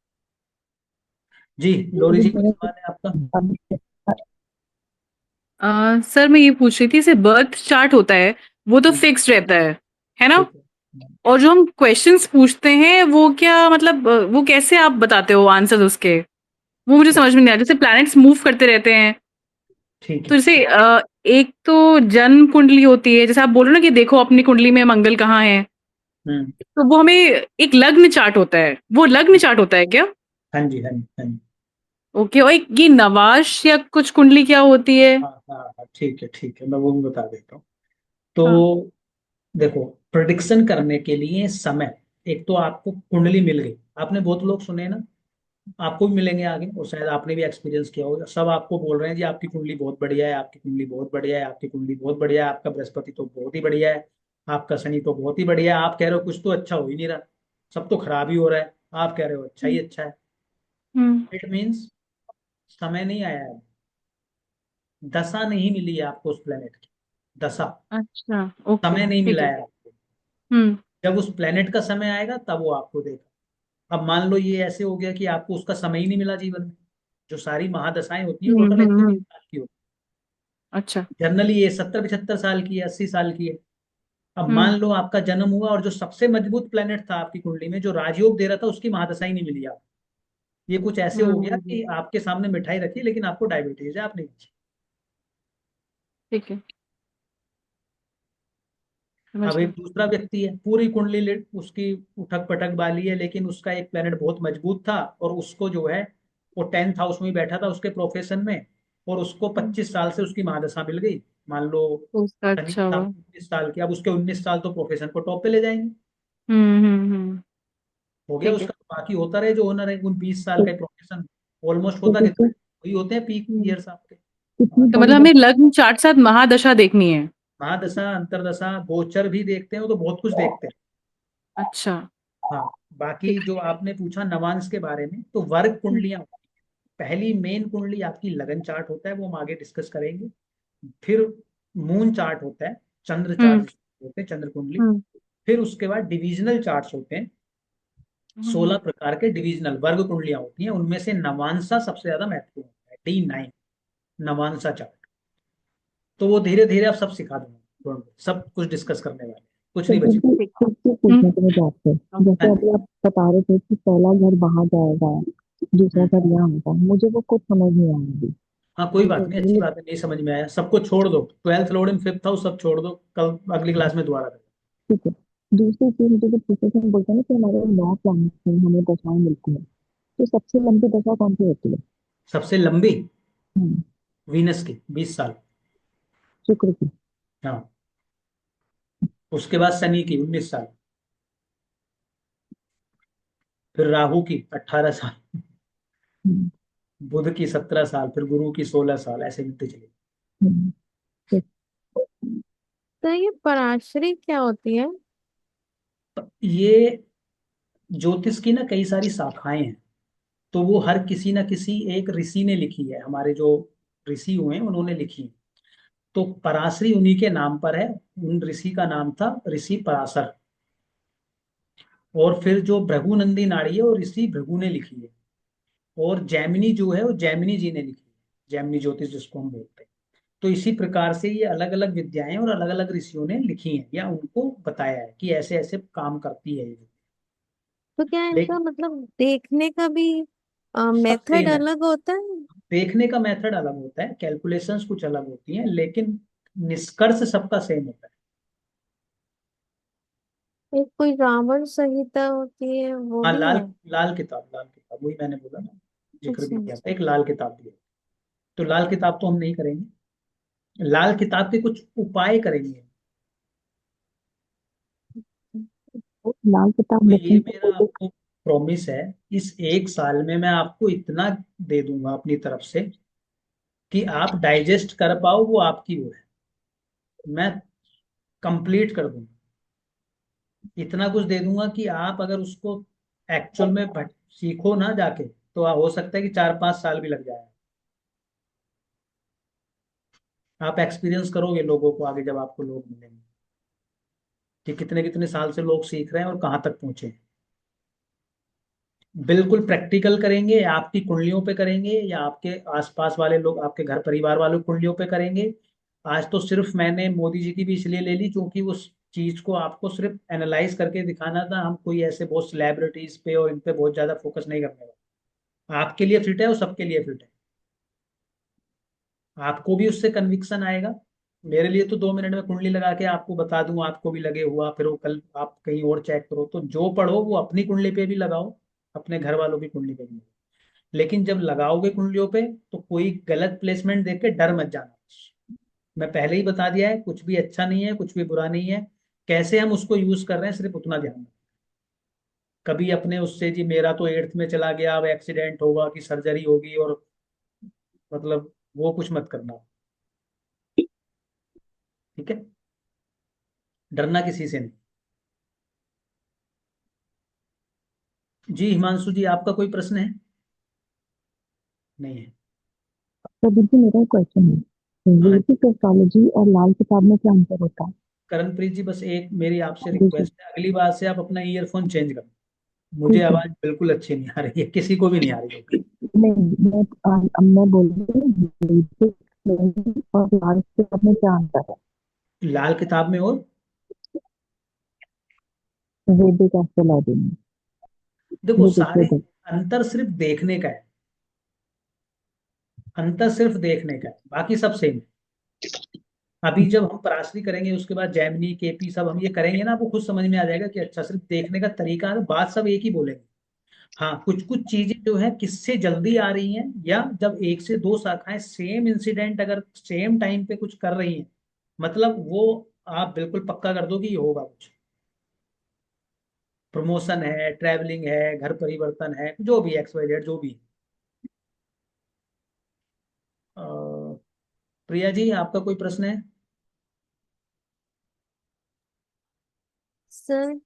जी लोरी अभी जी, कोई मैंने सवाल है आपका? अभी सर मैं ये पूछ रही थी, जैसे बर्थ चार्ट होता है वो तो हम्म, फिक्स रहता है ना? ठीक है। और जो हम क्वेश्चंस पूछते हैं वो क्या मतलब वो कैसे आप बताते हो आंसर्स उसके? वो मुझे समझ में नहीं आया। जैसे प्लैनेट्स मूव करते रहते हैं, ठीक तो है। जैसे एक तो जन्म कुंडली होती है, जैसे आप बोल रहे हो ना कि देखो अपनी कुंडली में मंगल कहाँ है, हम्म। तो वो हमें एक लग्न चार्ट होता है, वो लग्न चार्ट होता है क्या? हाँ जी, हाँ जी, हाँ जी। ओके। और एक ये नवाश या कुछ कुंडली क्या होती है? हाँ हाँ हाँ, ठीक है ठीक है, मैं वो भी बता देता हूँ। हाँ। तो देखो, प्रिडिक्शन करने के लिए समय, एक तो आपको कुंडली मिल गई, आपने बहुत लोग सुने ना, आपको भी मिलेंगे आगे, और शायद आपने भी एक्सपीरियंस किया होगा, सब आपको बोल रहे हैं जी आपकी कुंडली बहुत बढ़िया है, आपकी कुंडली बहुत बढ़िया है, आपकी कुंडली बहुत बढ़िया है, आपका बृहस्पति तो बहुत ही बढ़िया है, आपका शनि तो बहुत ही बढ़िया है। आप कह रहे हो कुछ तो अच्छा हो ही नहीं रहा, सब तो खराब ही हो रहा है, आप कह रहे हो अच्छा ही अच्छा है। हम्म। इट मीन्स समय नहीं आया है, दशा नहीं मिली है आपको उस प्लेनेट की, दशा, अच्छा। ओके, समय नहीं ठीक मिला है। है आपको। हम्म। जब उस प्लेनेट का समय आएगा तब वो आपको देगा। अब मान लो ये ऐसे हो गया कि आपको उसका समय ही नहीं मिला जीवन में, जो सारी महादशाएं होती है टोटल 120 साल की होती अच्छा। है, जनरली ये 70-75 साल की है, 80 साल की है। अब मान हम्म लो आपका जन्म हुआ और जो सबसे मजबूत प्लेनेट था आपकी कुंडली में, जो राजयोग दे रहा था, उसकी महादशा ही नहीं मिली आपको। ये कुछ ऐसे हो गया हम्म। कि आपके सामने मिठाई रखी लेकिन आपको डायबिटीज है, आपने खा। ठीक है, समझ अब एक गई। दूसरा व्यक्ति है, पूरी कुंडली उसकी उठक पटक वाली है, लेकिन उसका एक प्लेनेट बहुत मजबूत था और उसको जो है, वो 10th हाउस में ही बैठा था उसके प्रोफेशन में, और उसको 25 साल से उसकी महादशा मिल गई। मान लो तो उसका शनि अच्छा था हुआ। 19 साल के, अब उसके 19 साल तो प्रोफेशन को टॉप पे ले जाएंगे। हम्म। हो गया ठीक है। उसका, बाकी होता रहे जो होना रहे। उन 20 साल तो, का प्रोफेशन ऑलमोस्ट तो होता कितना देखिए है, वही होते हैं पीक हम्म, ईयर्स आपके। कितनी महादशा। तो बड़ी मतलब हमें बात। लग्न चार्ट साथ महादशा देखनी है। महादशा, अंतरदशा, गोचर भी देखते हैं, वो तो बहुत कुछ देखते हैं। अच्छा। हाँ। बाकी ठीक जो आपने पूछा नवांश के बारे में, तो वर्ग कुंडलियां, पहली मेन कुंडली आपकी लगन चार्ट होता है, वो हम आगे डिस्कस करेंगे। फिर मून चार्ट होता है, चंद्र चार्ट हम्म जिसको होते हैं, चंद्र कुंडली। हम्म फिर उसके बाद डिविजनल चार्ट्स होते हैं, 16 हम्म प्रकार के डिविजनल वर्ग कुंडलियां होती हैं, उनमें से नवांशा सबसे ज्यादा महत्वपूर्ण होता है, D9 नवांशा चार्ट। तो वो धीरे धीरे आप सब सिखा दूंगा, Don't worry, सब कुछ डिस्कस करने वाले हैं, कुछ तो नहीं बचे। दीदी ठीक। एक चीज हम्म पूछने के लिए आपसे, हाँ जैसे जी। अभी आप बता रहे थे कि पहला घर बाहर जाएगा, दूसरा हम्म। घर यहाँ होगा, मुझे वो कुछ समझ नहीं आया अभी। हाँ कोई बात नहीं, मेरे अच्छी लिए बात है, नहीं समझ में आया सबको छोड़ दो, 12th load in 5th house सब छोड़ दो, कल अगली क्लास में दोबारा करें। ठीक है। दूसरी चीज, मुझे जो प्रोफेसर बोलते हैं ना कि हमारे 9 प्लैनेट हैं, हमें दशाएं मिलती हैं, तो सबसे लंबी दशा कौन सी होती है? सबसे लंबी हम्म, वीनस की 20 साल। शुक्र की। हाँ। उसके बाद शनि की 19 साल। फिर राहु की 18 साल। हम्म, बुध की 17 साल, फिर गुरु की 16 साल, ऐसे मिलते चले। हम्म, ठीक। तो ये पराश्री क्या होती है? तो ये ज्योतिष की ना कई सारी शाखाएं हैं, तो वो हर किसी ना किसी एक ऋषि ने लिखी है, हमारे जो ऋषि हुए हैं उन्होंने लिखी है। तो पराशरी उन्हीं के नाम पर है, उन ऋषि का नाम था ऋषि पराशर। और फिर जो भृगु नंदी नाड़ी है वो ऋषि भृगु ने लिखी है। और जैमिनी जो है वो जैमिनी जी ने लिखी है, जैमिनी ज्योतिष जिसको हम बोलते हैं। तो इसी प्रकार से ये अलग अलग विद्याएं और अलग अलग ऋषियों ने लिखी हैं या उनको बताया है कि ऐसे ऐसे काम करती है ये। तो क्या इनका लेकिन मतलब देखने का भी सब मेथड सेम है, अलग होता है? देखने का मेथड अलग होता है, कैलकुलेशंस कुछ अलग होती हैं, लेकिन निष्कर्ष सबका सेम होता है। एक कोई रावण संहिता होती है, वो हाँ, भी लाल है? लाल किताब वही मैंने बोला ना, जिक्र भी अच्छा किया था, अच्छा। एक लाल किताब भी है। तो लाल किताब तो हम नहीं करेंगे, लाल किताब के कुछ उपाय करेंगे। तो लाल किताब तो ये लिखने से मेरा कोई आपको प्रॉमिस है, इस एक साल में मैं आपको इतना दे दूंगा अपनी तरफ से कि आप डाइजेस्ट कर पाओ, वो आपकी वो है, मैं कंप्लीट कर दूंगा। इतना कुछ दे दूंगा कि आप अगर उसको एक्चुअल में सीखो ना जाके, तो हो सकता है कि 4-5 साल भी लग जाए। आप एक्सपीरियंस करोगे लोगों को आगे, जब आपको लोग मिलेंगे कि कितने कितने साल से लोग सीख रहे हैं और कहाँ तक पहुंचे हैं। बिल्कुल प्रैक्टिकल करेंगे, आपकी कुंडलियों पे करेंगे या आपके आसपास वाले लोग, आपके घर परिवार वालों की कुंडलियों पे करेंगे। आज तो सिर्फ मैंने मोदी जी की भी इसलिए ले ली क्योंकि उस चीज को आपको सिर्फ एनालाइज करके दिखाना था, हम कोई ऐसे बहुत सेलिब्रिटीज पे और इन पे बहुत ज्यादा फोकस नहीं करने वाले। आपके लिए फिट है, वो सबके लिए फिट है। आपको भी उससे कन्विक्शन आएगा। मेरे लिए तो 2 मिनट में कुंडली लगा के आपको बता दूं, आपको भी लगे हुआ, फिर वो कल आप कहीं और चेक करो, तो जो पढ़ो वो अपनी कुंडली पे भी लगाओ, अपने घर वालों की कुंडली पे भी लगाओ। लेकिन जब लगाओगे कुंडलियों पे, तो कोई गलत प्लेसमेंट देख के डर मत जाना। मैं पहले ही बता दिया है, कुछ भी अच्छा नहीं है, कुछ भी बुरा नहीं है, कैसे हम उसको यूज कर रहे हैं सिर्फ उतना ध्यान रखें। कभी अपने उससे जी मेरा तो 8th में चला गया, अब एक्सीडेंट होगा कि सर्जरी होगी, और मतलब वो कुछ मत करना। ठीक है, डरना किसी से नहीं। जी हिमांशु जी, आपका कोई प्रश्न है? नहीं है। तो दीदी मेरा क्वेश्चन है, हाँ। वैदिक एस्ट्रोलॉजी और लाल किताब में क्या अंतर होता है? करणप्रीत जी, बस एक मेरी आपसे दूसरी। रिक्वेस्ट है, अगली बार से आप अपना ईयरफोन चेंज करो। मुझे ठीक है। आवाज बिल्कुल अच्छी नहीं आ रही है, किसी को भी नहीं आ रही होगी। नहीं, मैं बोल रही हूँ वैदिक और लाल किताब में क्या अंतर है? लाल किताब में और वैदिक एस्ट्रोलॉजी में देखो वैदिक सारे वैदिक। अंतर सिर्फ देखने का है, अंतर सिर्फ देखने का है, बाकी सब सेम है। अभी जब हम पराशरी करेंगे उसके बाद जैमिनी केपी सब हम ये करेंगे ना, आपको खुद समझ में आ जाएगा कि अच्छा सिर्फ देखने का तरीका है, बात सब एक ही बोलेंगे। हाँ कुछ कुछ चीजें जो है किससे जल्दी आ रही हैं, या जब एक से दो शाखाएं सेम इंसिडेंट अगर सेम टाइम पे कुछ कर रही हैं, मतलब वो आप बिल्कुल पक्का कर दो कि ये होगा कुछ, प्रमोशन है, ट्रैवलिंग है, घर परिवर्तन है, जो भी एक्स वाई जेड जो भी। अ, प्रिया जी आपका कोई प्रश्न है? सर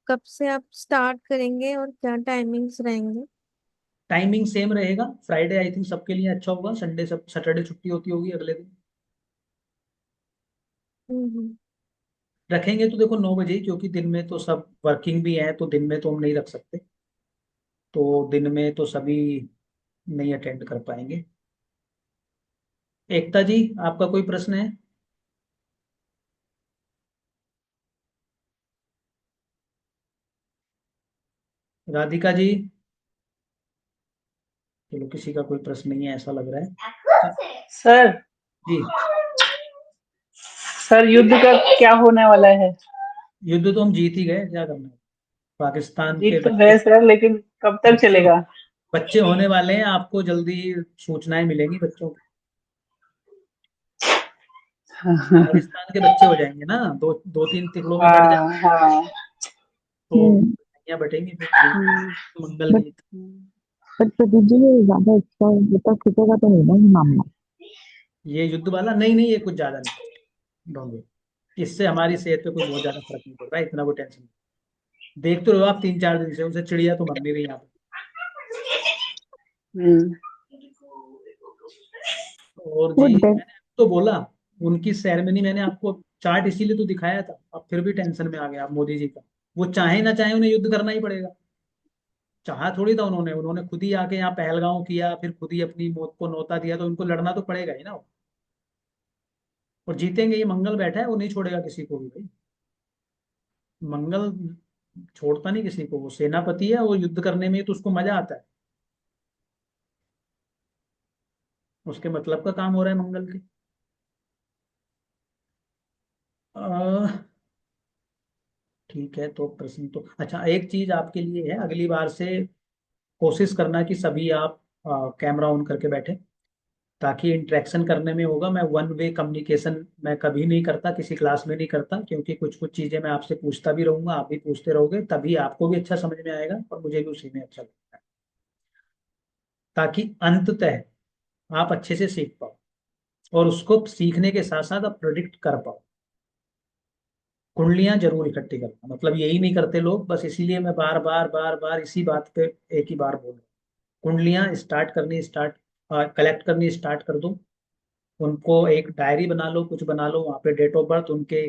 कब से आप स्टार्ट करेंगे और क्या टाइमिंग्स रहेंगे? टाइमिंग सेम रहेगा, फ्राइडे आई थिंक सबके लिए अच्छा होगा, संडे सब सैटरडे छुट्टी होती होगी अगले दिन। हम्म। रखेंगे तो देखो 9 बजे ही, क्योंकि दिन में तो सब वर्किंग भी हैं, तो दिन में तो हम नहीं रख सकते, तो दिन में तो सभी नहीं अटेंड कर पाएंगे। एकता जी आपका कोई प्रश्न है? राधिका जी? चलो किसी का कोई प्रश्न नहीं है ऐसा लग रहा है। सर जी। सर युद्ध का क्या होने वाला है? युद्ध तो हम जीत ही गए, क्या करना है, पाकिस्तान के जीत तो बच्चे, गए सर, लेकिन कब तक बच्चे चलेगा? बच्चे होने वाले हैं, आपको जल्दी सूचनाएं मिलेंगी बच्चों की। हाँ पाकिस्तान के बच्चे हो जाएंगे ना, दो दो तीन टुकड़ों में बट हाँ। जाएंगे, हाँ। तो हम्म। दुनिया बटेंगी फिर जीत, हम्म। मंगल बट गीत। बट प्रदीप जी ये ज्यादा इसका ये तक खींचेगा तो नहीं ना ये मामला? ये युद्ध वाला नहीं, नहीं ये कुछ ज्यादा नहीं, डोंट वरी, इससे हमारी सेहत पे कोई बहुत ज्यादा फर्क नहीं पड़ रहा है, इतना कोई टेंशन नहीं। देख तो रहे हो आप 3 4 दिन से उनसे चिड़िया तो मर नहीं रही यहाँ पे। हम्म। और वो जी डेथ। मैंने तो बोला, उनकी सेरेमनी मैंने आपको चार्ट इसीलिए तो दिखाया था, अब फिर भी टेंशन में आ गया आप मोदी जी का। वो चाहे ना चाहे उन्हें युद्ध करना ही पड़ेगा, चाहा थोड़ी था उन्होंने, उन्होंने खुद ही आके यहाँ पहलगांव किया, फिर खुद ही अपनी मौत को न्योता दिया, तो उनको लड़ना तो पड़ेगा ही ना। और जीतेंगे, ये मंगल बैठा है वो नहीं छोड़ेगा किसी को भी भाई, मंगल छोड़ता नहीं किसी को, वो सेनापति है, वो युद्ध करने में तो उसको मजा आता है, उसके मतलब का काम हो रहा है मंगल के। अह, ठीक है, तो प्रश्न तो अच्छा, एक चीज आपके लिए है, अगली बार से कोशिश करना कि सभी आप कैमरा ऑन करके बैठे, ताकि इंटरेक्शन करने में होगा। मैं वन वे कम्युनिकेशन मैं कभी नहीं करता, किसी क्लास में नहीं करता, क्योंकि कुछ कुछ चीजें मैं आपसे पूछता भी रहूंगा, आप भी पूछते रहोगे, तभी आपको भी अच्छा समझ में आएगा और मुझे भी उसी में अच्छा लगता है, ताकि अंततः आप अच्छे से सीख पाओ, और उसको सीखने के साथ साथ आप प्रोडिक्ट कर पाओ। कुंडलियां जरूर इकट्ठी करना, मतलब यही नहीं करते लोग, बस इसीलिए मैं बार बार बार बार इसी बात पे एक ही बार बोल रहा हूँ। कुंडलियां स्टार्ट करनी, स्टार्ट कलेक्ट करनी स्टार्ट कर दो, उनको एक डायरी बना लो, कुछ बना लो, वहाँ पे डेट ऑफ बर्थ उनके,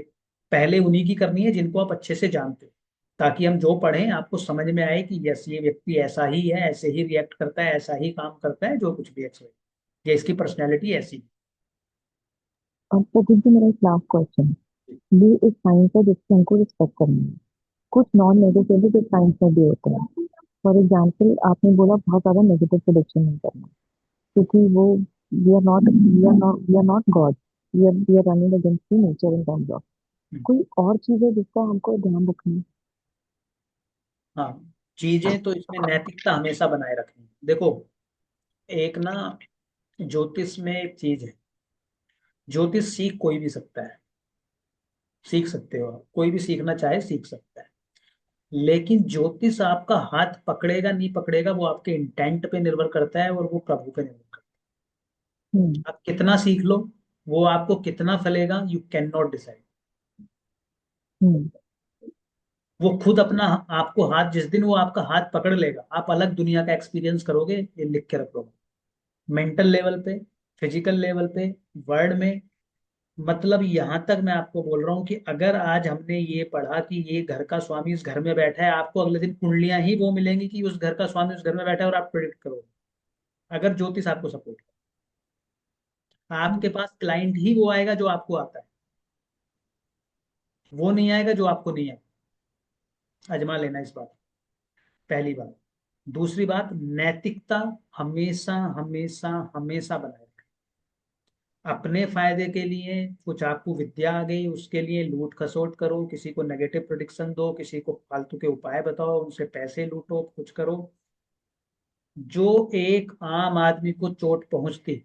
पहले उन्हीं की करनी है जिनको आप अच्छे से जानते हो, ताकि हम जो पढ़ें आपको समझ में आए कि यस ये व्यक्ति ऐसा ही है, ऐसे ही रिएक्ट करता है, ऐसा ही काम करता है, जो कुछ भी एक्स ये इसकी पर्सनैलिटी ऐसी है। और प्रदीप जी मेरा एक लास्ट क्वेश्चन है, ये एक साइंस है जिसको हमको रिस्पेक्ट करनी है। कुछ नॉन नेगेटिव जो साइंस में भी होते हैं। फॉर एग्जाम्पल आपने बोला बहुत ज्यादा नेगेटिव प्रोडिक्शन नहीं करना, क्योंकि वो we are not god, we are running against the nature in terms of. Hmm, कोई और चीज है जिसका हमको ध्यान रखना है? हाँ, चीजें तो इसमें नैतिकता हमेशा बनाए रखनी है। देखो एक ना, ज्योतिष में एक चीज है, ज्योतिष सीख कोई भी सकता है, सीख सकते हो आप, कोई भी सीखना चाहे सीख सकता है, लेकिन ज्योतिष आपका हाथ पकड़ेगा नहीं पकड़ेगा वो आपके इंटेंट पे निर्भर करता है, और वो प्रभु पे निर्भर करता हम्म। है। आप कितना सीख लो, वो आपको कितना फलेगा, यू कैन नॉट डिसाइड। हम्म। वो खुद अपना आपको हाथ, जिस दिन वो आपका हाथ पकड़ लेगा आप अलग दुनिया का एक्सपीरियंस करोगे, ये लिख के रख लो। मेंटल लेवल पे, फिजिकल लेवल पे, वर्ड में, मतलब यहां तक मैं आपको बोल रहा हूँ कि अगर आज हमने ये पढ़ा कि ये घर का स्वामी इस घर में बैठा है, आपको अगले दिन कुंडलियां ही वो मिलेंगी कि उस घर का स्वामी उस घर में बैठा है, और आप प्रिडिक्ट करोगे, अगर ज्योतिष आपको सपोर्ट करे। आपके पास क्लाइंट ही वो आएगा जो आपको आता है, वो नहीं आएगा जो आपको नहीं आएगा। आजमा लेना इस बात, पहली बात। दूसरी बात, नैतिकता हमेशा हमेशा हमेशा बनाए रखें। अपने फायदे के लिए कुछ आपको विद्या आ गई, उसके लिए लूट खसोट करो, किसी को नेगेटिव प्रोडिक्शन दो, किसी को फालतू के उपाय बताओ, उनसे पैसे लूटो, कुछ करो, जो एक आम आदमी को चोट पहुंचती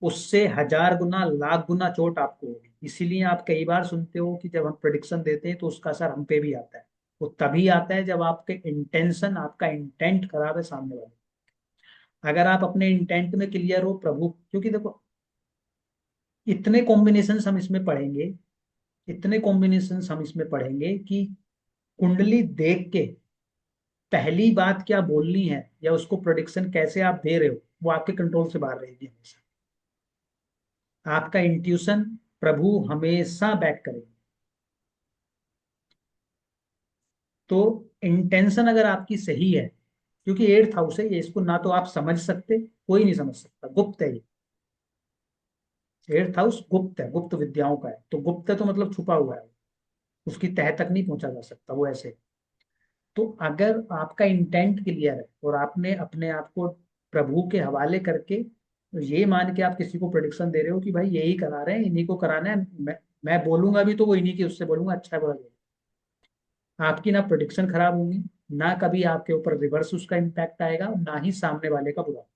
उससे 1000 गुना लाख गुना चोट आपको होगी। इसीलिए आप कई बार सुनते हो कि जब हम प्रिडिक्शन देते हैं तो उसका असर हम पे भी आता है। वो तभी आता है जब आपके इंटेंशन, आपका इंटेंट खराब है सामने वाले। अगर आप अपने इंटेंट में क्लियर हो प्रभु, क्योंकि देखो इतने कॉम्बिनेशन हम इसमें पढ़ेंगे, इतने कॉम्बिनेशन हम इसमें पढ़ेंगे कि कुंडली देख के पहली बात क्या बोलनी है या उसको प्रोडिक्शन कैसे आप दे रहे हो, वो आपके कंट्रोल से बाहर रहेगी हमेशा। आपका इंट्यूशन प्रभु हमेशा बैक करेगा। तो इंटेंशन अगर आपकी सही है, क्योंकि 8th हाउस है ये, इसको ना तो आप समझ सकते, कोई नहीं समझ सकता, गुप्त है ये। 8th हाउस गुप्त है, गुप्त विद्याओं का है। तो गुप्त है तो मतलब छुपा हुआ है, उसकी तह तक नहीं पहुंचा जा सकता वो ऐसे। तो अगर आपका इंटेंट क्लियर है और आपने अपने आप को प्रभु के हवाले करके, तो ये मान के आप किसी को प्रोडिक्शन दे रहे हो कि भाई यही करा रहे हैं, इन्हीं को कराना है, मैं बोलूंगा भी तो वो इन्हीं की उससे बोलूंगा, अच्छा है बोला, आपकी ना प्रोडिक्शन खराब होंगी, ना कभी आपके ऊपर रिवर्स उसका इम्पैक्ट आएगा, ना ही सामने वाले का बुरा।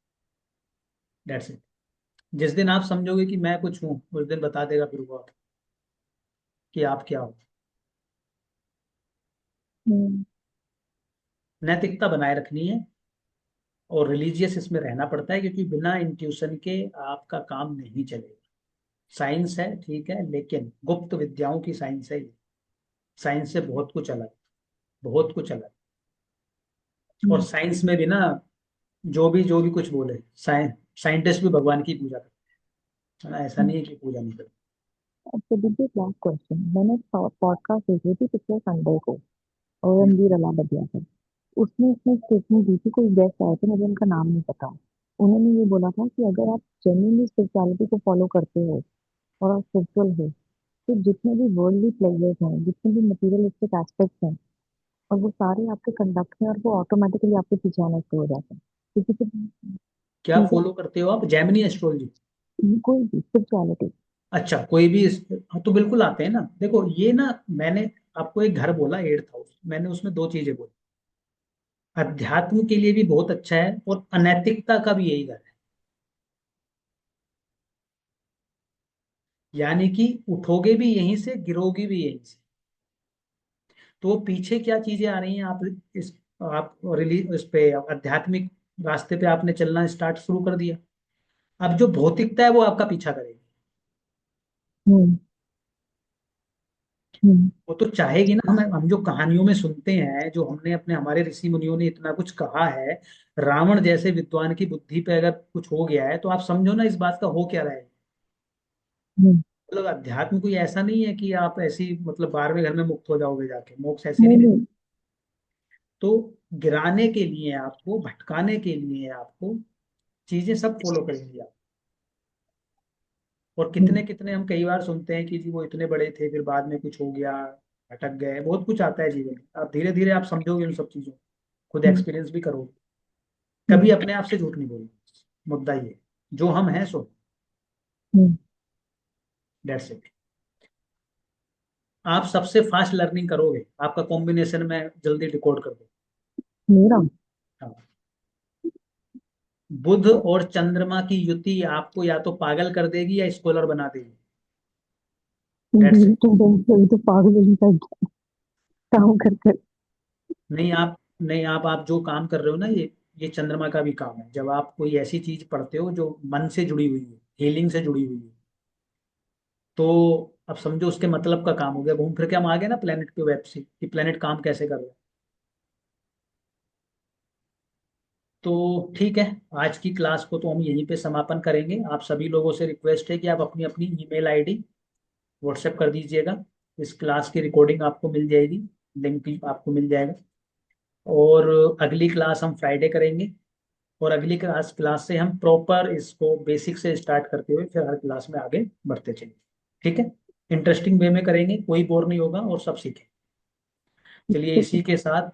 That's it. जिस दिन आप समझोगे कि मैं कुछ हूं, उस दिन बता देगा फिर वो कि आप क्या हो। हम्म। नैतिकता बनाए रखनी है और रिलीजियस इसमें रहना पड़ता है, क्योंकि बिना इंट्यूशन के आपका काम नहीं चलेगा। साइंस है ठीक है, लेकिन गुप्त विद्याओं की साइंस है ये। साइंस से बहुत कुछ अलग, बहुत कुछ अलग। और हम्म। साइंस में भी ना, जो भी कुछ बोले, साइंटिस्ट भी भगवान की पूजा करते हैं ना, ऐसा हम्म। नहीं है कि पूजा नहीं करते। अच्छा दीदी, लास्ट क्वेश्चन। मैंने पॉडकास्ट देख रही थी पिछले संडे को, और हम्म। रणवीर अलाहाबादिया का। उसमें इसमें स्टेटमेंट दी थी, कोई गेस्ट आए थे, मुझे उनका नाम नहीं पता। उन्होंने ये बोला था कि अगर आप जेन्युइनली स्पिरिचुअलिटी को फॉलो करते हो और आप स्पिरिचुअल हो, तो जितने भी वर्ल्डली प्लेजर्स हैं, जितने भी मटेरियलिस्टिक एस्पेक्ट्स हैं, और वो सारे आपके कंडक्ट में, और वो ऑटोमेटिकली आपके पीछे आना शुरू हो जाते हैं। क्योंकि फिर क्या चीजें, फॉलो करते हो आप, जैमिनी एस्ट्रोलॉजी? कोई भी स्पिरिचुअलिटी। अच्छा, कोई भी हाँ, तो बिल्कुल आते हैं ना। देखो ये ना, मैंने आपको एक घर बोला 8th हाउस, मैंने उसमें दो चीजें बोली। अध्यात्म के लिए भी बहुत अच्छा है और अनैतिकता का भी यही घर है। यानी कि उठोगे भी यहीं से, गिरोगे भी यहीं से। तो पीछे क्या चीजें आ रही हैं, इस आप रिलीज इस पे आध्यात्मिक रास्ते पे आपने चलना स्टार्ट शुरू कर दिया। अब जो भौतिकता है वो आपका पीछा करेगी। हम्म। हम्म। वो तो चाहेगी ना, हम जो कहानियों में सुनते हैं, जो हमने अपने हमारे ऋषि मुनियों ने इतना कुछ कहा है, रावण जैसे विद्वान की बुद्धि पे अगर कुछ हो गया है तो आप समझो ना इस बात का हो क्या रहा है। हम्म। मतलब अध्यात्म कोई ऐसा नहीं है कि आप ऐसी मतलब 12वें घर में मुक्त हो जाओगे जाके, मोक्ष ऐसे नहीं नहीं मिले। नहीं। तो गिराने के लिए आपको, भटकाने के लिए आपको चीजें सब फॉलो करेंगी आप। और हम्म। कितने कितने हम कई बार सुनते हैं कि जी वो इतने बड़े थे फिर बाद में कुछ हो गया, भटक गए, बहुत कुछ आता है जीवन में। आप धीरे धीरे आप समझोगे उन सब चीजों को, खुद हम्म। एक्सपीरियंस भी करोगे। कभी हम्म। अपने आप से झूठ नहीं बोलना, मुद्दा ये, जो हम हैं सो, हम्म। That's it. आप सबसे फास्ट लर्निंग करोगे, आपका कॉम्बिनेशन में जल्दी डिकोड कर दो। मेरा। हाँ। बुध और चंद्रमा की युति आपको या तो पागल कर देगी या स्कॉलर बना देगी। That's it. तो पागल का काम कर कर। नहीं आप, नहीं आप जो काम कर रहे हो ना, ये चंद्रमा का भी काम है। जब आप कोई ऐसी चीज पढ़ते हो जो मन से जुड़ी हुई है, हीलिंग से जुड़ी हुई है, तो अब समझो उसके मतलब का काम हो गया। घूम फिर के हम आ गए ना प्लेनेट पे, वेब से कि प्लेनेट काम कैसे कर रहा है। तो ठीक है, आज की क्लास को तो हम यहीं पे समापन करेंगे। आप सभी लोगों से रिक्वेस्ट है कि आप अपनी अपनी ईमेल आईडी व्हाट्सएप कर दीजिएगा। इस क्लास की रिकॉर्डिंग आपको मिल जाएगी, लिंक भी आपको मिल जाएगा। और अगली क्लास हम फ्राइडे करेंगे। और अगली क्लास क्लास से हम प्रॉपर इसको बेसिक से स्टार्ट करते हुए फिर हर क्लास में आगे बढ़ते चलेंगे। ठीक है, इंटरेस्टिंग वे में करेंगे, कोई बोर नहीं होगा और सब सीखें। चलिए इसी के साथ